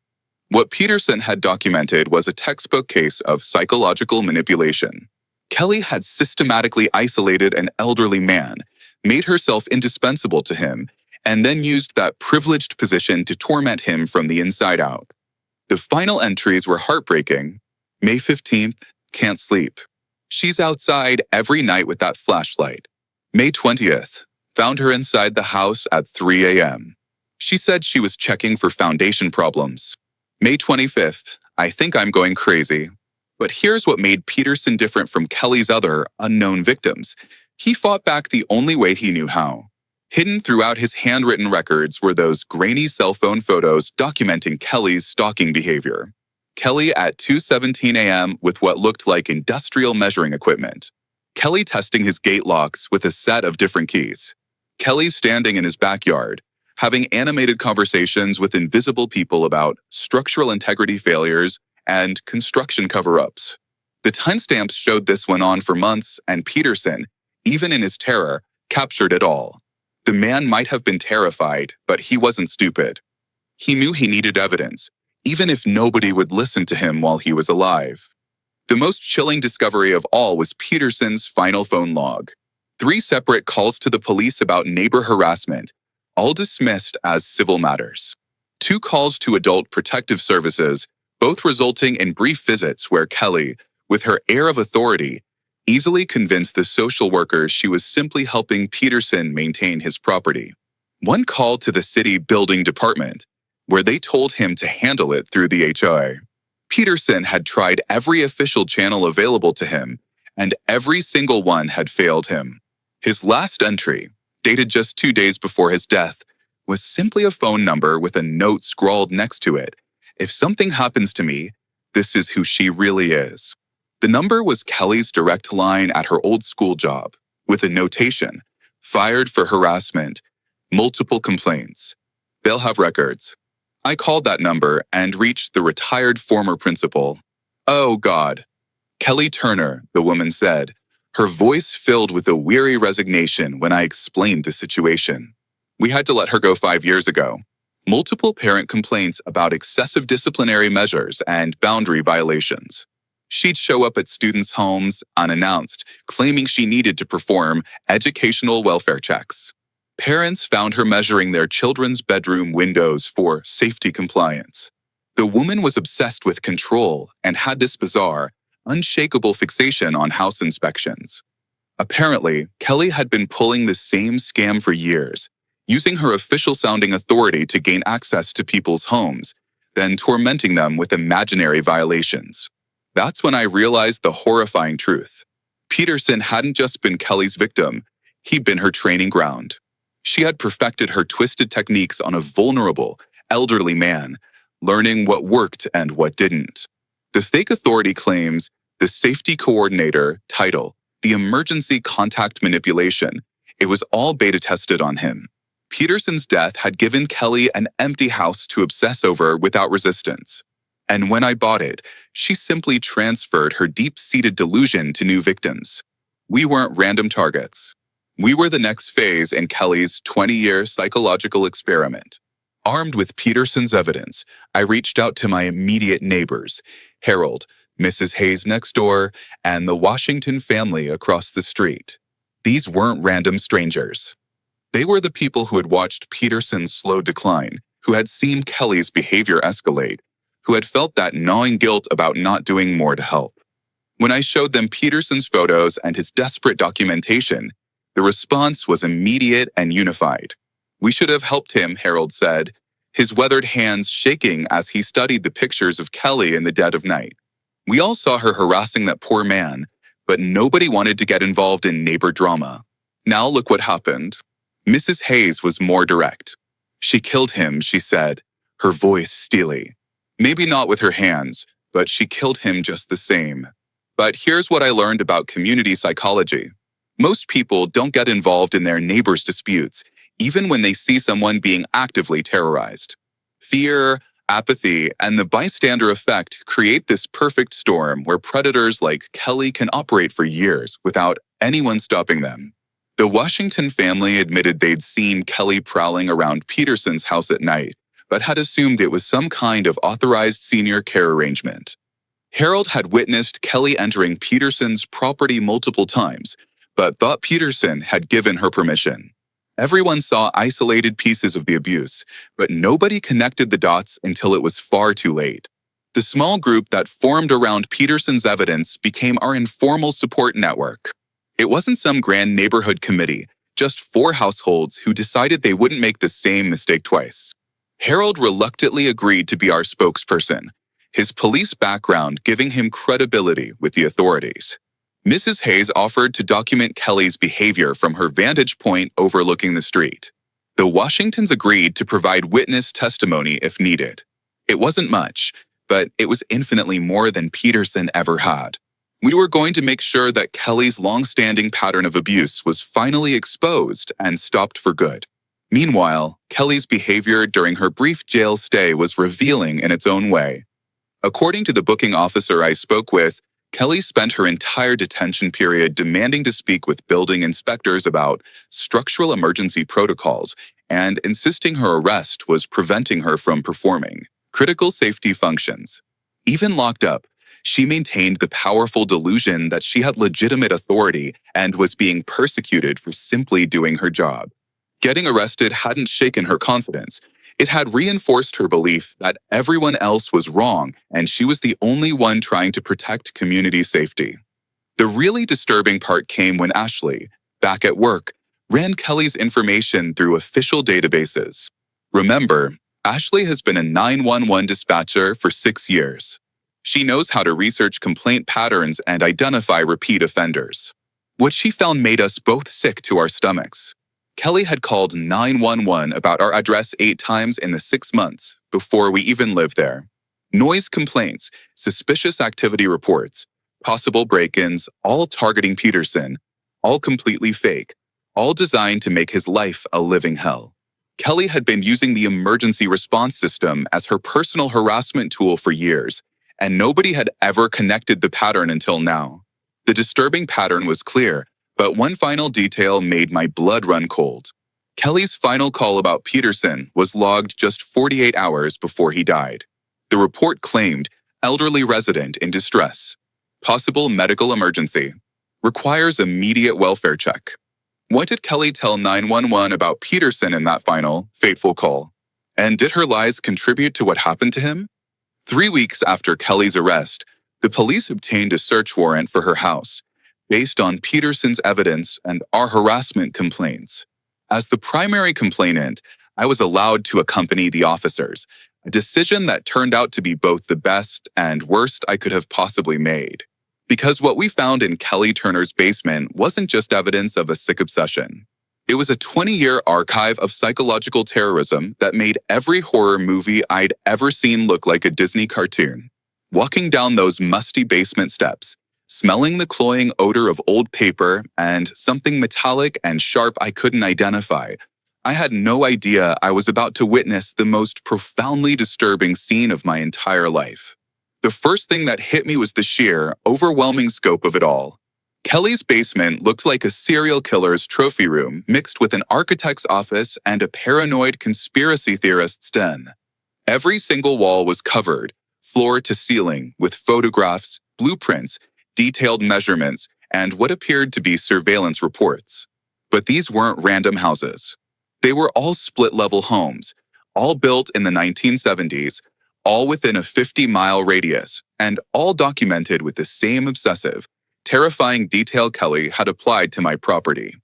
What Peterson had documented was a textbook case of psychological manipulation. Kelly had systematically isolated an elderly man, made herself indispensable to him, and then used that privileged position to torment him from the inside out. The final entries were heartbreaking. May 15th, can't sleep. She's outside every night with that flashlight. May 20th, found her inside the house at 3 a.m. She said she was checking for foundation problems. May 25th, I think I'm going crazy. But here's what made Peterson different from Kelly's other unknown victims. He fought back the only way he knew how. Hidden throughout his handwritten records were those grainy cell phone photos documenting Kelly's stalking behavior. Kelly at 2:17 a.m. with what looked like industrial measuring equipment. Kelly testing his gate locks with a set of different keys. Kelly standing in his backyard, having animated conversations with invisible people about structural integrity failures and construction cover-ups. The timestamps showed this went on for months, and Peterson, even in his terror, captured it all. The man might have been terrified, but he wasn't stupid. He knew he needed evidence, even if nobody would listen to him while he was alive. The most chilling discovery of all was Peterson's final phone log. 3 separate calls to the police about neighbor harassment, all dismissed as civil matters. 2 calls to Adult Protective Services, both resulting in brief visits where Kelly, with her air of authority, easily convinced the social workers she was simply helping Peterson maintain his property. 1 call to the city building department, where they told him to handle it through the HOA. Peterson had tried every official channel available to him, and every single one had failed him. His last entry, dated just 2 days before his death, was simply a phone number with a note scrawled next to it. If something happens to me, this is who she really is. The number was Kelly's direct line at her old school job, with a notation, fired for harassment, multiple complaints. They'll have records. I called that number and reached the retired former principal. Oh, God. Kelly Turner, the woman said, her voice filled with a weary resignation when I explained the situation. We had to let her go 5 years ago. Multiple parent complaints about excessive disciplinary measures and boundary violations. She'd show up at students' homes unannounced, claiming she needed to perform educational welfare checks. Parents found her measuring their children's bedroom windows for safety compliance. The woman was obsessed with control and had this bizarre, unshakable fixation on house inspections. Apparently, Kelly had been pulling the same scam for years, using her official-sounding authority to gain access to people's homes, then tormenting them with imaginary violations. That's when I realized the horrifying truth. Peterson hadn't just been Kelly's victim, he'd been her training ground. She had perfected her twisted techniques on a vulnerable, elderly man, learning what worked and what didn't. The fake authority claims, the safety coordinator title, the emergency contact manipulation, it was all beta tested on him. Peterson's death had given Kelly an empty house to obsess over without resistance. And when I bought it, she simply transferred her deep-seated delusion to new victims. We weren't random targets. We were the next phase in Kelly's 20-year psychological experiment. Armed with Peterson's evidence, I reached out to my immediate neighbors, Harold, Mrs. Hayes next door, and the Washington family across the street. These weren't random strangers. They were the people who had watched Peterson's slow decline, who had seen Kelly's behavior escalate, who had felt that gnawing guilt about not doing more to help. When I showed them Peterson's photos and his desperate documentation, the response was immediate and unified. "We should have helped him," Harold said, his weathered hands shaking as he studied the pictures of Kelly in the dead of night. "We all saw her harassing that poor man, but nobody wanted to get involved in neighbor drama. Now look what happened." Mrs. Hayes was more direct. "She killed him," she said, her voice steely. "Maybe not with her hands, but she killed him just the same." But here's what I learned about community psychology. Most people don't get involved in their neighbors' disputes, even when they see someone being actively terrorized. Fear, apathy, and the bystander effect create this perfect storm where predators like Kelly can operate for years without anyone stopping them. The Washington family admitted they'd seen Kelly prowling around Peterson's house at night, but had assumed it was some kind of authorized senior care arrangement. Harold had witnessed Kelly entering Peterson's property multiple times, but thought Peterson had given her permission. Everyone saw isolated pieces of the abuse, but nobody connected the dots until it was far too late. The small group that formed around Peterson's evidence became our informal support network. It wasn't some grand neighborhood committee, just 4 households who decided they wouldn't make the same mistake twice. Harold reluctantly agreed to be our spokesperson, his police background giving him credibility with the authorities. Mrs. Hayes offered to document Kelly's behavior from her vantage point overlooking the street. The Washingtons agreed to provide witness testimony if needed. It wasn't much, but it was infinitely more than Peterson ever had. We were going to make sure that Kelly's long-standing pattern of abuse was finally exposed and stopped for good. Meanwhile, Kelly's behavior during her brief jail stay was revealing in its own way. According to the booking officer I spoke with, Kelly spent her entire detention period demanding to speak with building inspectors about structural emergency protocols and insisting her arrest was preventing her from performing critical safety functions. Even locked up, she maintained the powerful delusion that she had legitimate authority and was being persecuted for simply doing her job. Getting arrested hadn't shaken her confidence. It had reinforced her belief that everyone else was wrong and she was the only one trying to protect community safety. The really disturbing part came when Ashley, back at work, ran Kelly's information through official databases. Remember, Ashley has been a 911 dispatcher for 6 years. She knows how to research complaint patterns and identify repeat offenders. What she found made us both sick to our stomachs. Kelly had called 911 about our address 8 times in the 6 months before we even lived there. Noise complaints, suspicious activity reports, possible break-ins, all targeting Peterson, all completely fake, all designed to make his life a living hell. Kelly had been using the emergency response system as her personal harassment tool for years, and nobody had ever connected the pattern until now. The disturbing pattern was clear, but one final detail made my blood run cold. Kelly's final call about Peterson was logged just 48 hours before he died. The report claimed elderly resident in distress. Possible medical emergency. Requires immediate welfare check. What did Kelly tell 911 about Peterson in that final, fateful call? And did her lies contribute to what happened to him? 3 weeks after Kelly's arrest, the police obtained a search warrant for her house, based on Peterson's evidence and our harassment complaints. As the primary complainant, I was allowed to accompany the officers, a decision that turned out to be both the best and worst I could have possibly made. Because what we found in Kelly Turner's basement wasn't just evidence of a sick obsession. It was a 20-year archive of psychological terrorism that made every horror movie I'd ever seen look like a Disney cartoon. Walking down those musty basement steps, smelling the cloying odor of old paper and something metallic and sharp I couldn't identify, I had no idea I was about to witness the most profoundly disturbing scene of my entire life. The first thing that hit me was the sheer, overwhelming scope of it all. Kelly's basement looked like a serial killer's trophy room mixed with an architect's office and a paranoid conspiracy theorist's den. Every single wall was covered, floor to ceiling, with photographs, blueprints, detailed measurements, and what appeared to be surveillance reports. But these weren't random houses. They were all split-level homes, all built in the 1970s, all within a 50-mile radius, and all documented with the same obsessive, terrifying detail Kelly had applied to my property.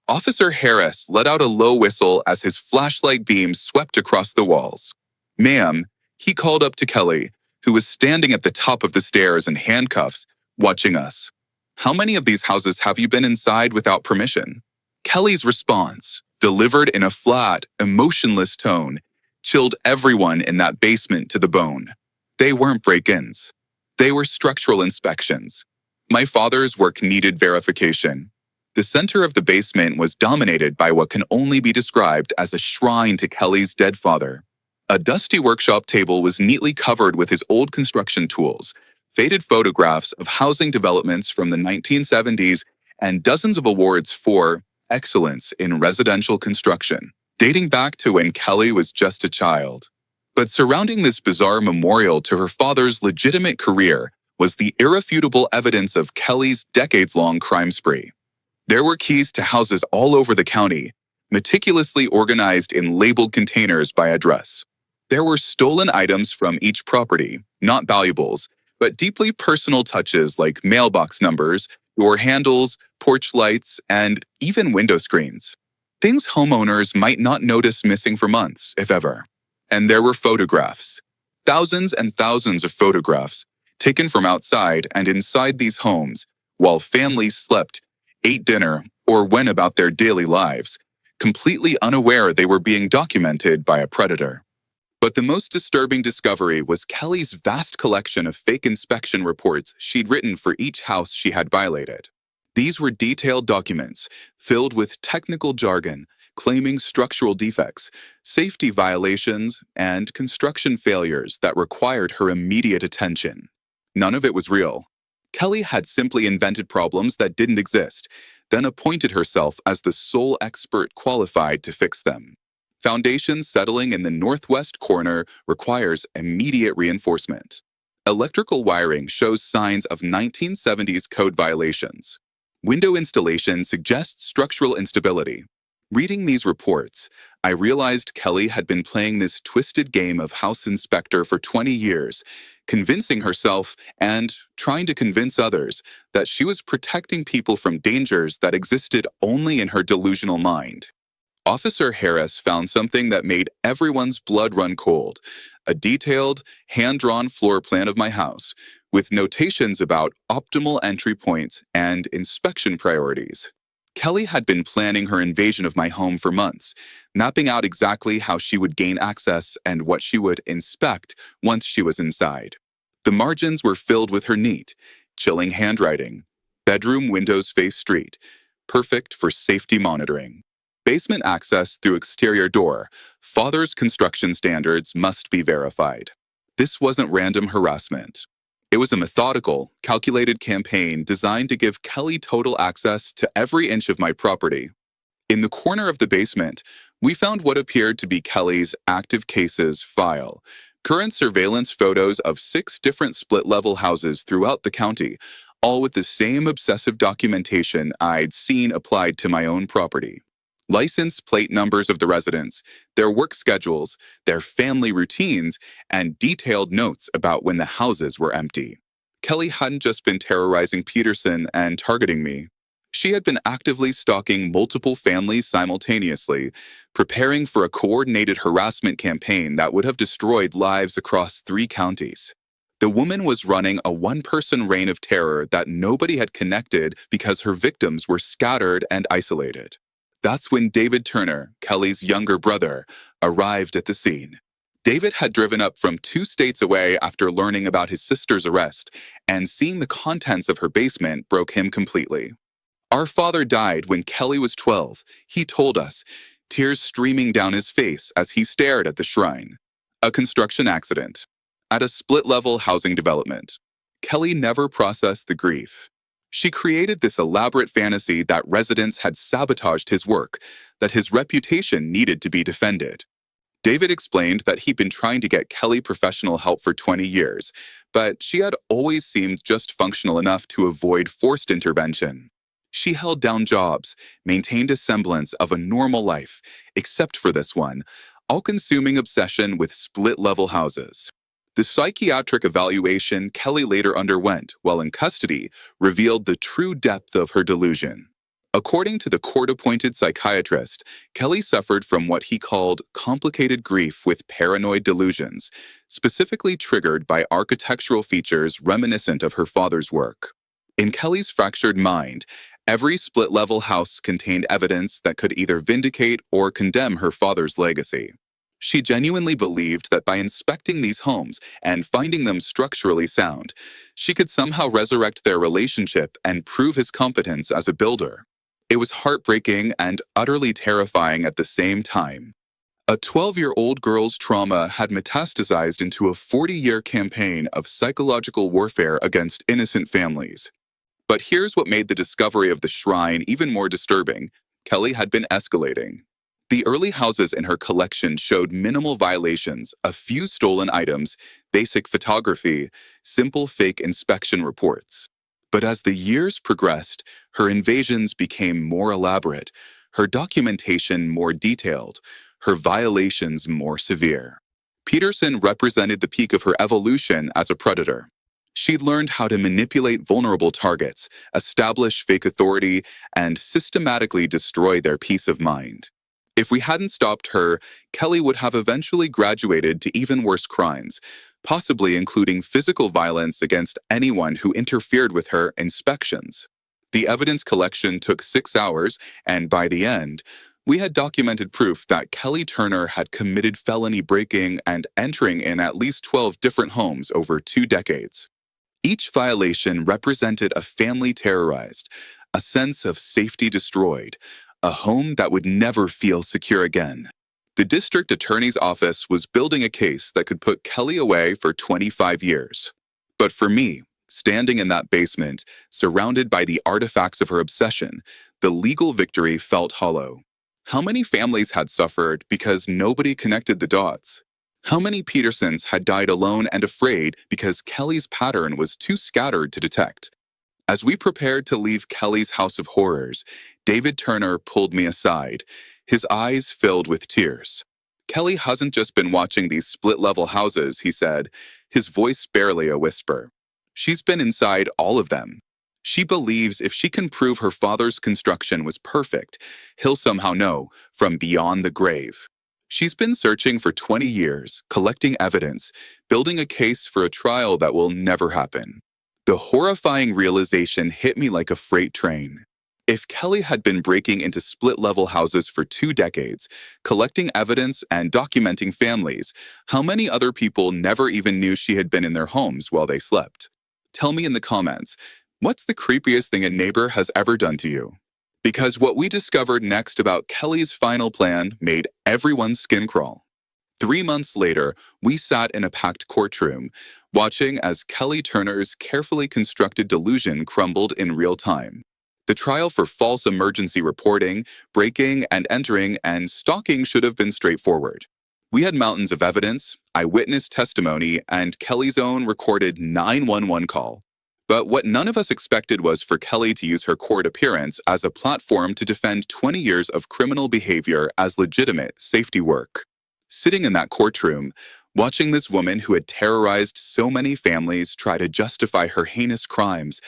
Officer Harris let out a low whistle as his flashlight beam swept across the walls. "Ma'am," he called up to Kelly, who was standing at the top of the stairs in handcuffs, watching us. "How many of these houses have you been inside without permission?" Kelly's response, delivered in a flat, emotionless tone, chilled everyone in that basement to the bone. They weren't break-ins. They were structural inspections. My father's work needed verification. The center of the basement was dominated by what can only be described as a shrine to Kelly's dead father. A dusty workshop table was neatly covered with his old construction tools, faded photographs of housing developments from the 1970s, and dozens of awards for excellence in residential construction, dating back to when Kelly was just a child. But surrounding this bizarre memorial to her father's legitimate career was the irrefutable evidence of Kelly's decades-long crime spree. There were keys to houses all over the county, meticulously organized in labeled containers by address. There were stolen items from each property, not valuables, but deeply personal touches like mailbox numbers, door handles, porch lights, and even window screens. Things homeowners might not notice missing for months, if ever. And there were photographs. Thousands and thousands of photographs, taken from outside and inside these homes, while families slept, ate dinner, or went about their daily lives, completely unaware they were being documented by a predator. But the most disturbing discovery was Kelly's vast collection of fake inspection reports she'd written for each house she had violated. These were detailed documents, filled with technical jargon, claiming structural defects, safety violations, and construction failures that required her immediate attention. None of it was real. Kelly had simply invented problems that didn't exist, then appointed herself as the sole expert qualified to fix them. Foundation settling in the northwest corner requires immediate reinforcement. Electrical wiring shows signs of 1970s code violations. Window installation suggests structural instability. Reading these reports, I realized Kelly had been playing this twisted game of house inspector for 20 years, convincing herself and trying to convince others that she was protecting people from dangers that existed only in her delusional mind. Officer Harris found something that made everyone's blood run cold: a detailed, hand-drawn floor plan of my house, with notations about optimal entry points and inspection priorities. Kelly had been planning her invasion of my home for months, mapping out exactly how she would gain access and what she would inspect once she was inside. The margins were filled with her neat, chilling handwriting. Bedroom windows face street, perfect for safety monitoring. Basement access through exterior door. Father's construction standards must be verified. This wasn't random harassment. It was a methodical, calculated campaign designed to give Kelly total access to every inch of my property. In the corner of the basement, we found what appeared to be Kelly's active cases file, current surveillance photos of 6 different split-level houses throughout the county, all with the same obsessive documentation I'd seen applied to my own property. License plate numbers of the residents, their work schedules, their family routines, and detailed notes about when the houses were empty. Kelly hadn't just been terrorizing Peterson and targeting me. She had been actively stalking multiple families simultaneously, preparing for a coordinated harassment campaign that would have destroyed lives across 3 counties. The woman was running a one-person reign of terror that nobody had connected because her victims were scattered and isolated. That's when David Turner, Kelly's younger brother, arrived at the scene. David had driven up from 2 states away after learning about his sister's arrest, and seeing the contents of her basement broke him completely. "Our father died when Kelly was 12, he told us, tears streaming down his face as he stared at the shrine. A construction accident. At a split-level housing development. Kelly never processed the grief. She created this elaborate fantasy that residents had sabotaged his work, that his reputation needed to be defended. David explained that he'd been trying to get Kelly professional help for 20 years, but she had always seemed just functional enough to avoid forced intervention. She held down jobs, maintained a semblance of a normal life, except for this one, all-consuming obsession with split-level houses. The psychiatric evaluation Kelly later underwent while in custody revealed the true depth of her delusion. According to the court-appointed psychiatrist, Kelly suffered from what he called complicated grief with paranoid delusions, specifically triggered by architectural features reminiscent of her father's work. In Kelly's fractured mind, every split-level house contained evidence that could either vindicate or condemn her father's legacy. She genuinely believed that by inspecting these homes and finding them structurally sound, she could somehow resurrect their relationship and prove his competence as a builder. It was heartbreaking and utterly terrifying at the same time. A 12-year-old girl's trauma had metastasized into a 40-year campaign of psychological warfare against innocent families. But here's what made the discovery of the shrine even more disturbing. Kelly had been escalating. The early houses in her collection showed minimal violations, a few stolen items, basic photography, simple fake inspection reports. But as the years progressed, her invasions became more elaborate, her documentation more detailed, her violations more severe. Peterson represented the peak of her evolution as a predator. She'd learned how to manipulate vulnerable targets, establish fake authority, and systematically destroy their peace of mind. If we hadn't stopped her, Kelly would have eventually graduated to even worse crimes, possibly including physical violence against anyone who interfered with her inspections. The evidence collection took 6 hours, and by the end, we had documented proof that Kelly Turner had committed felony breaking and entering in at least 12 different homes over 2 decades. Each violation represented a family terrorized, a sense of safety destroyed, a home that would never feel secure again. The district attorney's office was building a case that could put Kelly away for 25 years. But for me, standing in that basement, surrounded by the artifacts of her obsession, the legal victory felt hollow. How many families had suffered because nobody connected the dots? How many Petersons had died alone and afraid because Kelly's pattern was too scattered to detect? As we prepared to leave Kelly's house of horrors, David Turner pulled me aside, his eyes filled with tears. Kelly hasn't just been watching these split-level houses, he said, his voice barely a whisper. She's been inside all of them. She believes if she can prove her father's construction was perfect, he'll somehow know from beyond the grave. She's been searching for 20 years, collecting evidence, building a case for a trial that will never happen. The horrifying realization hit me like a freight train. If Kelly had been breaking into split-level houses for 2 decades, collecting evidence and documenting families, how many other people never even knew she had been in their homes while they slept? Tell me in the comments, what's the creepiest thing a neighbor has ever done to you? Because what we discovered next about Kelly's final plan made everyone's skin crawl. 3 months later, we sat in a packed courtroom, watching as Kelly Turner's carefully constructed delusion crumbled in real time. The trial for false emergency reporting, breaking and entering, and stalking should have been straightforward. We had mountains of evidence, eyewitness testimony, and Kelly's own recorded 911 call. But what none of us expected was for Kelly to use her court appearance as a platform to defend 20 years of criminal behavior as legitimate safety work. Sitting in that courtroom, watching this woman who had terrorized so many families try to justify her heinous crimes,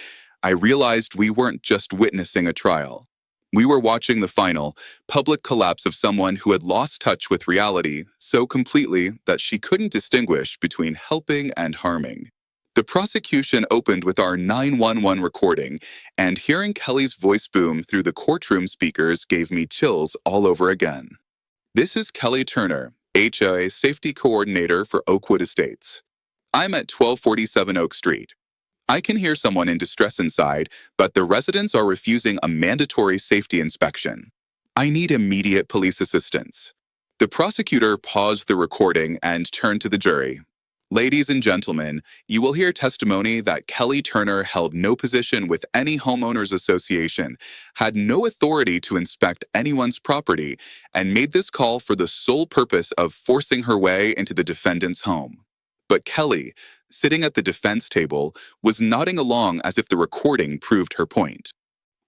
I realized we weren't just witnessing a trial. We were watching the final, public collapse of someone who had lost touch with reality so completely that she couldn't distinguish between helping and harming. The prosecution opened with our 911 recording, and hearing Kelly's voice boom through the courtroom speakers gave me chills all over again. This is Kelly Turner, HOA Safety Coordinator for Oakwood Estates. I'm at 1247 Oak Street. I can hear someone in distress inside, but the residents are refusing a mandatory safety inspection. I need immediate police assistance. The prosecutor paused the recording and turned to the jury. Ladies and gentlemen, you will hear testimony that Kelly Turner held no position with any homeowners association, had no authority to inspect anyone's property, and made this call for the sole purpose of forcing her way into the defendant's home. But Kelly, sitting at the defense table, was nodding along as if the recording proved her point.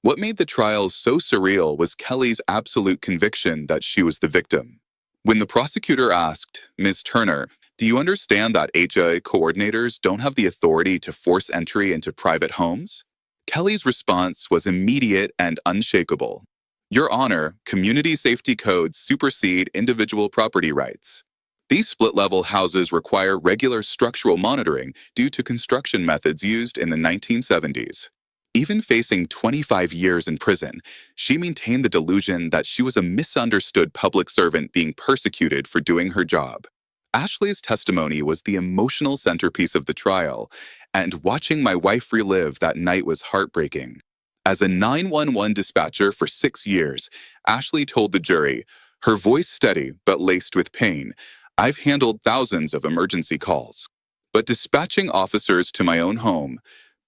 What made the trial so surreal was Kelly's absolute conviction that she was the victim. When the prosecutor asked, "Ms. Turner, Do you understand that HOA coordinators don't have the authority to force entry into private homes? Kelly's response was immediate and unshakable. Your Honor, community safety codes supersede individual property rights. These split-level houses require regular structural monitoring due to construction methods used in the 1970s. Even facing 25 years in prison, she maintained the delusion that she was a misunderstood public servant being persecuted for doing her job. Ashley's testimony was the emotional centerpiece of the trial, and watching my wife relive that night was heartbreaking. As a 911 dispatcher for 6 years, Ashley told the jury, her voice steady but laced with pain, I've handled thousands of emergency calls. But dispatching officers to my own home,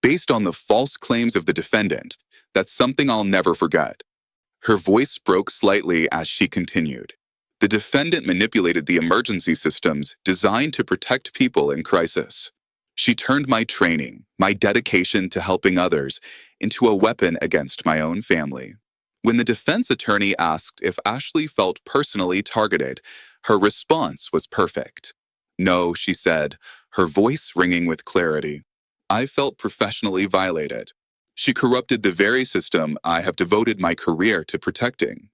based on the false claims of the defendant, that's something I'll never forget. Her voice broke slightly as she continued. The defendant manipulated the emergency systems designed to protect people in crisis. She turned my training, my dedication to helping others, into a weapon against my own family. When the defense attorney asked if Ashley felt personally targeted, her response was perfect. No, she said, her voice ringing with clarity. I felt professionally violated. She corrupted the very system I have devoted my career to protecting.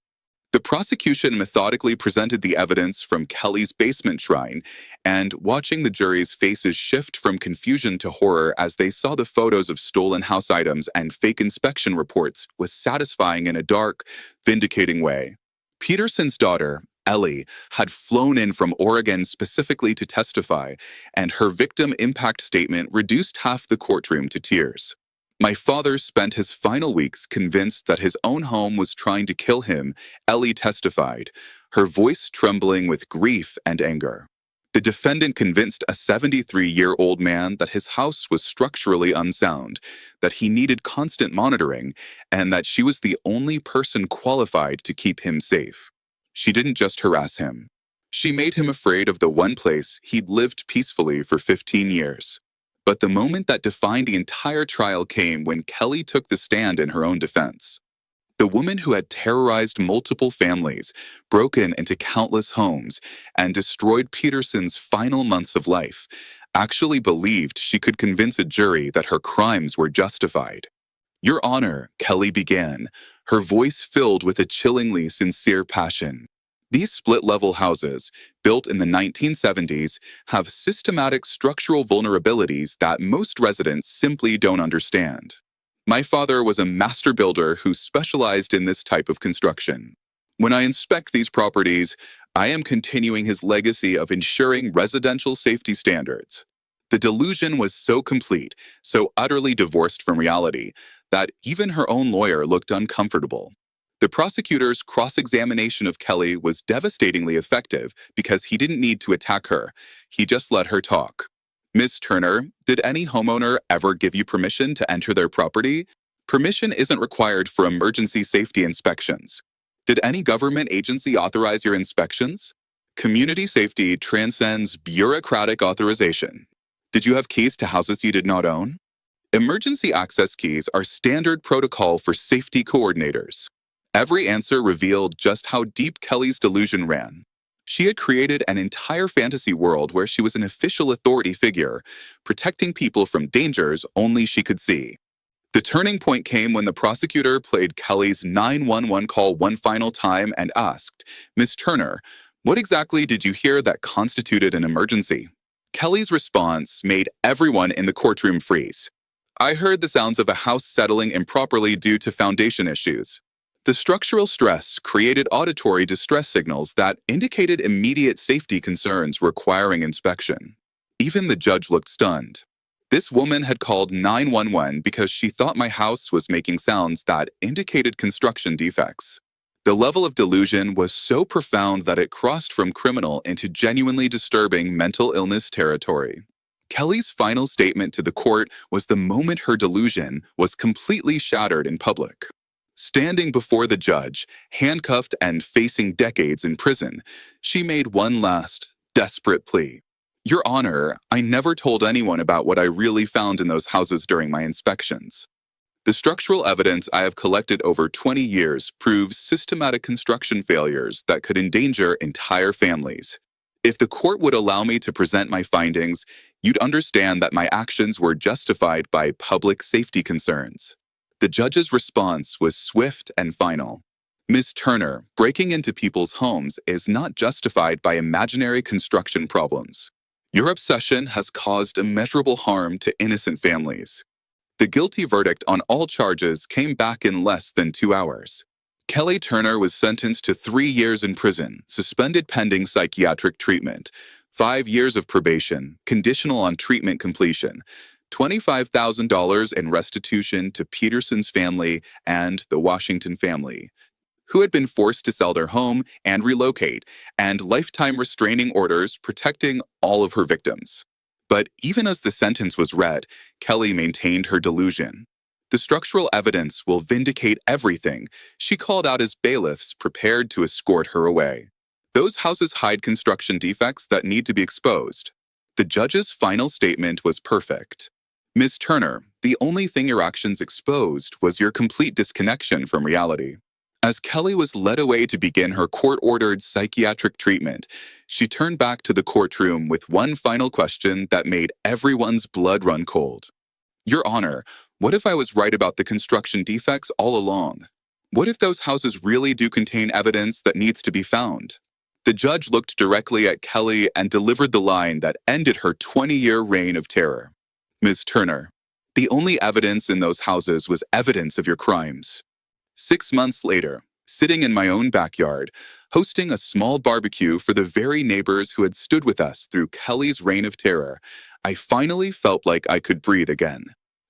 The prosecution methodically presented the evidence from Kelly's basement shrine, and watching the jury's faces shift from confusion to horror as they saw the photos of stolen house items and fake inspection reports was satisfying in a dark, vindicating way. Peterson's daughter, Ellie, had flown in from Oregon specifically to testify, and her victim impact statement reduced half the courtroom to tears. My father spent his final weeks convinced that his own home was trying to kill him, Ellie testified, her voice trembling with grief and anger. The defendant convinced a 73-year-old man that his house was structurally unsound, that he needed constant monitoring, and that she was the only person qualified to keep him safe. She didn't just harass him. She made him afraid of the one place he'd lived peacefully for 15 years. But the moment that defined the entire trial came when Kelly took the stand in her own defense. The woman who had terrorized multiple families, broken into countless homes, and destroyed Peterson's final months of life, actually believed she could convince a jury that her crimes were justified. Your Honor, Kelly began, her voice filled with a chillingly sincere passion. These split-level houses, built in the 1970s, have systematic structural vulnerabilities that most residents simply don't understand. My father was a master builder who specialized in this type of construction. When I inspect these properties, I am continuing his legacy of ensuring residential safety standards. The delusion was so complete, so utterly divorced from reality, that even her own lawyer looked uncomfortable. The prosecutor's cross-examination of Kelly was devastatingly effective because he didn't need to attack her. He just let her talk. Ms. Turner, did any homeowner ever give you permission to enter their property? Permission isn't required for emergency safety inspections. Did any government agency authorize your inspections? Community safety transcends bureaucratic authorization. Did you have keys to houses you did not own? Emergency access keys are standard protocol for safety coordinators. Every answer revealed just how deep Kelly's delusion ran. She had created an entire fantasy world where she was an official authority figure, protecting people from dangers only she could see. The turning point came when the prosecutor played Kelly's 911 call one final time and asked, Ms. Turner, what exactly did you hear that constituted an emergency? Kelly's response made everyone in the courtroom freeze. I heard the sounds of a house settling improperly due to foundation issues. The structural stress created auditory distress signals that indicated immediate safety concerns requiring inspection. Even the judge looked stunned. This woman had called 911 because she thought my house was making sounds that indicated construction defects. The level of delusion was so profound that it crossed from criminal into genuinely disturbing mental illness territory. Kelly's final statement to the court was the moment her delusion was completely shattered in public. Standing before the judge, handcuffed and facing decades in prison, she made one last, desperate plea. Your Honor, I never told anyone about what I really found in those houses during my inspections. The structural evidence I have collected over 20 years proves systematic construction failures that could endanger entire families. If the court would allow me to present my findings, you'd understand that my actions were justified by public safety concerns. The judge's response was swift and final. Ms. Turner, breaking into people's homes is not justified by imaginary construction problems. Your obsession has caused immeasurable harm to innocent families. The guilty verdict on all charges came back in less than 2 hours. Kelly Turner was sentenced to 3 years in prison, suspended pending psychiatric treatment, 5 years of probation, conditional on treatment completion, $25,000 in restitution to Peterson's family and the Washington family, who had been forced to sell their home and relocate, and lifetime restraining orders protecting all of her victims. But even as the sentence was read, Kelly maintained her delusion. The structural evidence will vindicate everything, she called out as bailiffs prepared to escort her away. Those houses hide construction defects that need to be exposed. The judge's final statement was perfect. Ms. Turner, the only thing your actions exposed was your complete disconnection from reality. As Kelly was led away to begin her court-ordered psychiatric treatment, she turned back to the courtroom with one final question that made everyone's blood run cold. Your Honor, what if I was right about the construction defects all along? What if those houses really do contain evidence that needs to be found? The judge looked directly at Kelly and delivered the line that ended her 20-year reign of terror. Ms. Turner, the only evidence in those houses was evidence of your crimes. 6 months later, sitting in my own backyard, hosting a small barbecue for the very neighbors who had stood with us through Kelly's reign of terror, I finally felt like I could breathe again.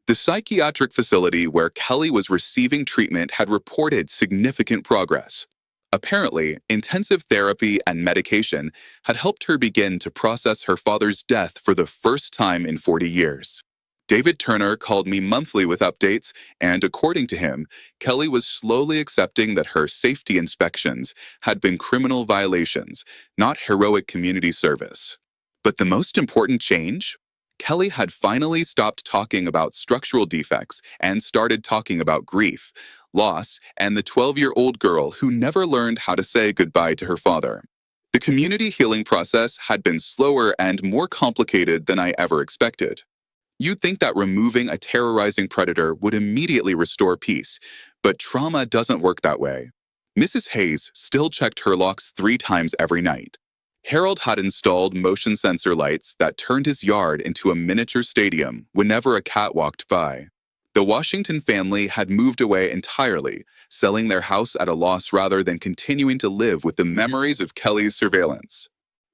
The psychiatric facility where Kelly was receiving treatment had reported significant progress. Apparently, intensive therapy and medication had helped her begin to process her father's death for the first time in 40 years. David Turner called me monthly with updates, and according to him, Kelly was slowly accepting that her safety inspections had been criminal violations, not heroic community service. But the most important change? Kelly had finally stopped talking about structural defects and started talking about grief, loss, and the 12-year-old girl who never learned how to say goodbye to her father. The community healing process had been slower and more complicated than I ever expected. You'd think that removing a terrorizing predator would immediately restore peace, but trauma doesn't work that way. Mrs. Hayes still checked her locks 3 times every night. Harold had installed motion sensor lights that turned his yard into a miniature stadium whenever a cat walked by. The Washington family had moved away entirely, selling their house at a loss rather than continuing to live with the memories of Kelly's surveillance.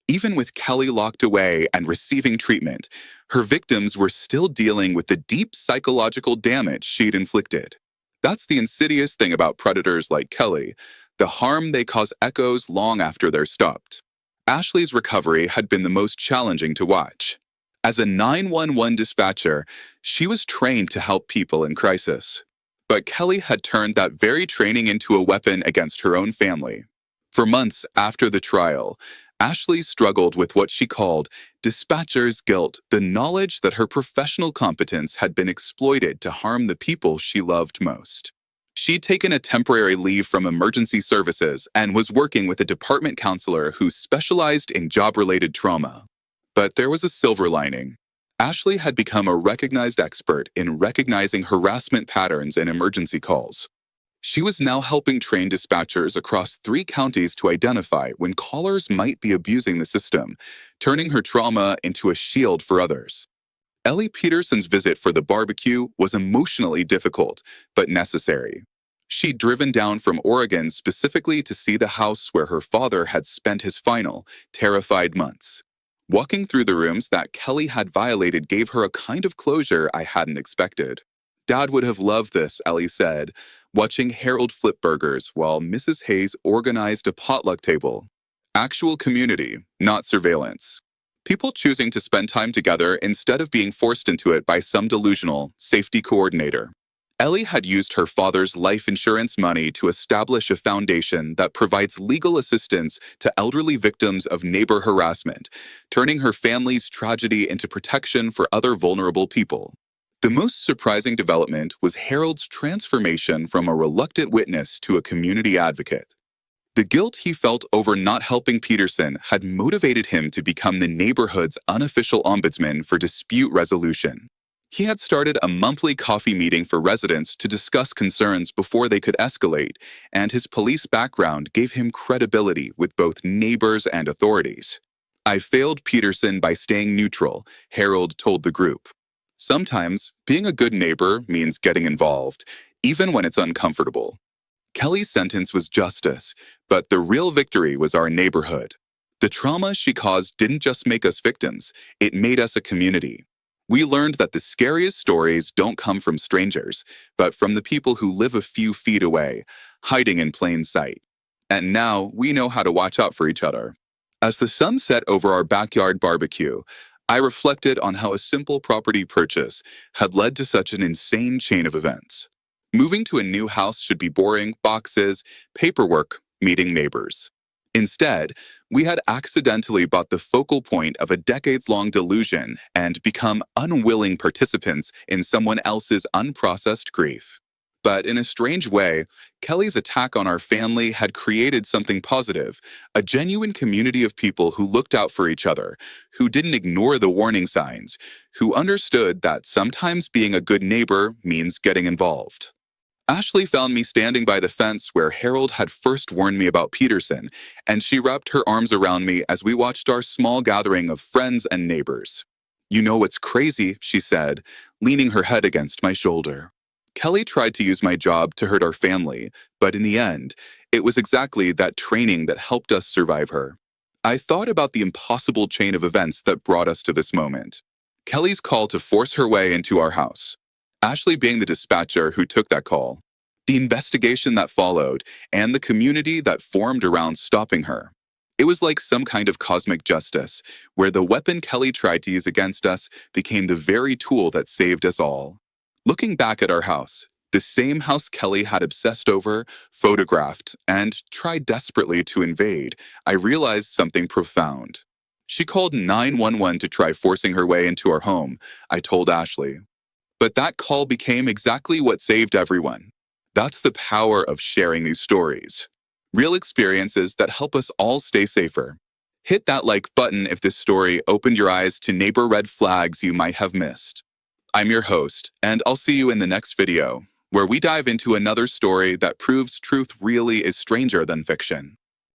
Even with Kelly locked away and receiving treatment, her victims were still dealing with the deep psychological damage she'd inflicted. That's the insidious thing about predators like Kelly. The harm they cause echoes long after they're stopped. Ashley's recovery had been the most challenging to watch. As a 911 dispatcher, she was trained to help people in crisis. But Kelly had turned that very training into a weapon against her own family. For months after the trial, Ashley struggled with what she called dispatcher's guilt, the knowledge that her professional competence had been exploited to harm the people she loved most. She'd taken a temporary leave from emergency services and was working with a department counselor who specialized in job-related trauma. But there was a silver lining. Ashley had become a recognized expert in recognizing harassment patterns in emergency calls. She was now helping train dispatchers across 3 counties to identify when callers might be abusing the system, turning her trauma into a shield for others. Ellie Peterson's visit for the barbecue was emotionally difficult, but necessary. She'd driven down from Oregon specifically to see the house where her father had spent his final, terrified months. Walking through the rooms that Kelly had violated gave her a kind of closure I hadn't expected. Dad would have loved this, Ellie said, watching Harold flip burgers while Mrs. Hayes organized a potluck table. Actual community, not surveillance. People choosing to spend time together instead of being forced into it by some delusional safety coordinator. Ellie had used her father's life insurance money to establish a foundation that provides legal assistance to elderly victims of neighbor harassment, turning her family's tragedy into protection for other vulnerable people. The most surprising development was Harold's transformation from a reluctant witness to a community advocate. The guilt he felt over not helping Peterson had motivated him to become the neighborhood's unofficial ombudsman for dispute resolution. He had started a monthly coffee meeting for residents to discuss concerns before they could escalate, and his police background gave him credibility with both neighbors and authorities. I failed Peterson by staying neutral, Harold told the group. Sometimes, being a good neighbor means getting involved, even when it's uncomfortable. Kelly's sentence was justice, but the real victory was our neighborhood. The trauma she caused didn't just make us victims, it made us a community. We learned that the scariest stories don't come from strangers, but from the people who live a few feet away, hiding in plain sight. And now we know how to watch out for each other. As the sun set over our backyard barbecue, I reflected on how a simple property purchase had led to such an insane chain of events. Moving to a new house should be boring, boxes, paperwork, meeting neighbors. Instead, we had accidentally bought the focal point of a decades-long delusion and become unwilling participants in someone else's unprocessed grief. But in a strange way, Kelly's attack on our family had created something positive, a genuine community of people who looked out for each other, who didn't ignore the warning signs, who understood that sometimes being a good neighbor means getting involved. Ashley found me standing by the fence where Harold had first warned me about Peterson, and she wrapped her arms around me as we watched our small gathering of friends and neighbors. "You know what's crazy," she said, leaning her head against my shoulder. "Kelly tried to use my job to hurt our family, but in the end, it was exactly that training that helped us survive her." I thought about the impossible chain of events that brought us to this moment. Kelly's call to force her way into our house. Ashley being the dispatcher who took that call. The investigation that followed, and the community that formed around stopping her. It was like some kind of cosmic justice, where the weapon Kelly tried to use against us became the very tool that saved us all. Looking back at our house, the same house Kelly had obsessed over, photographed, and tried desperately to invade, I realized something profound. She called 911 to try forcing her way into our home, I told Ashley. But that call became exactly what saved everyone. That's the power of sharing these stories. Real experiences that help us all stay safer. Hit that like button if this story opened your eyes to neighbor red flags you might have missed. I'm your host, and I'll see you in the next video, where we dive into another story that proves truth really is stranger than fiction.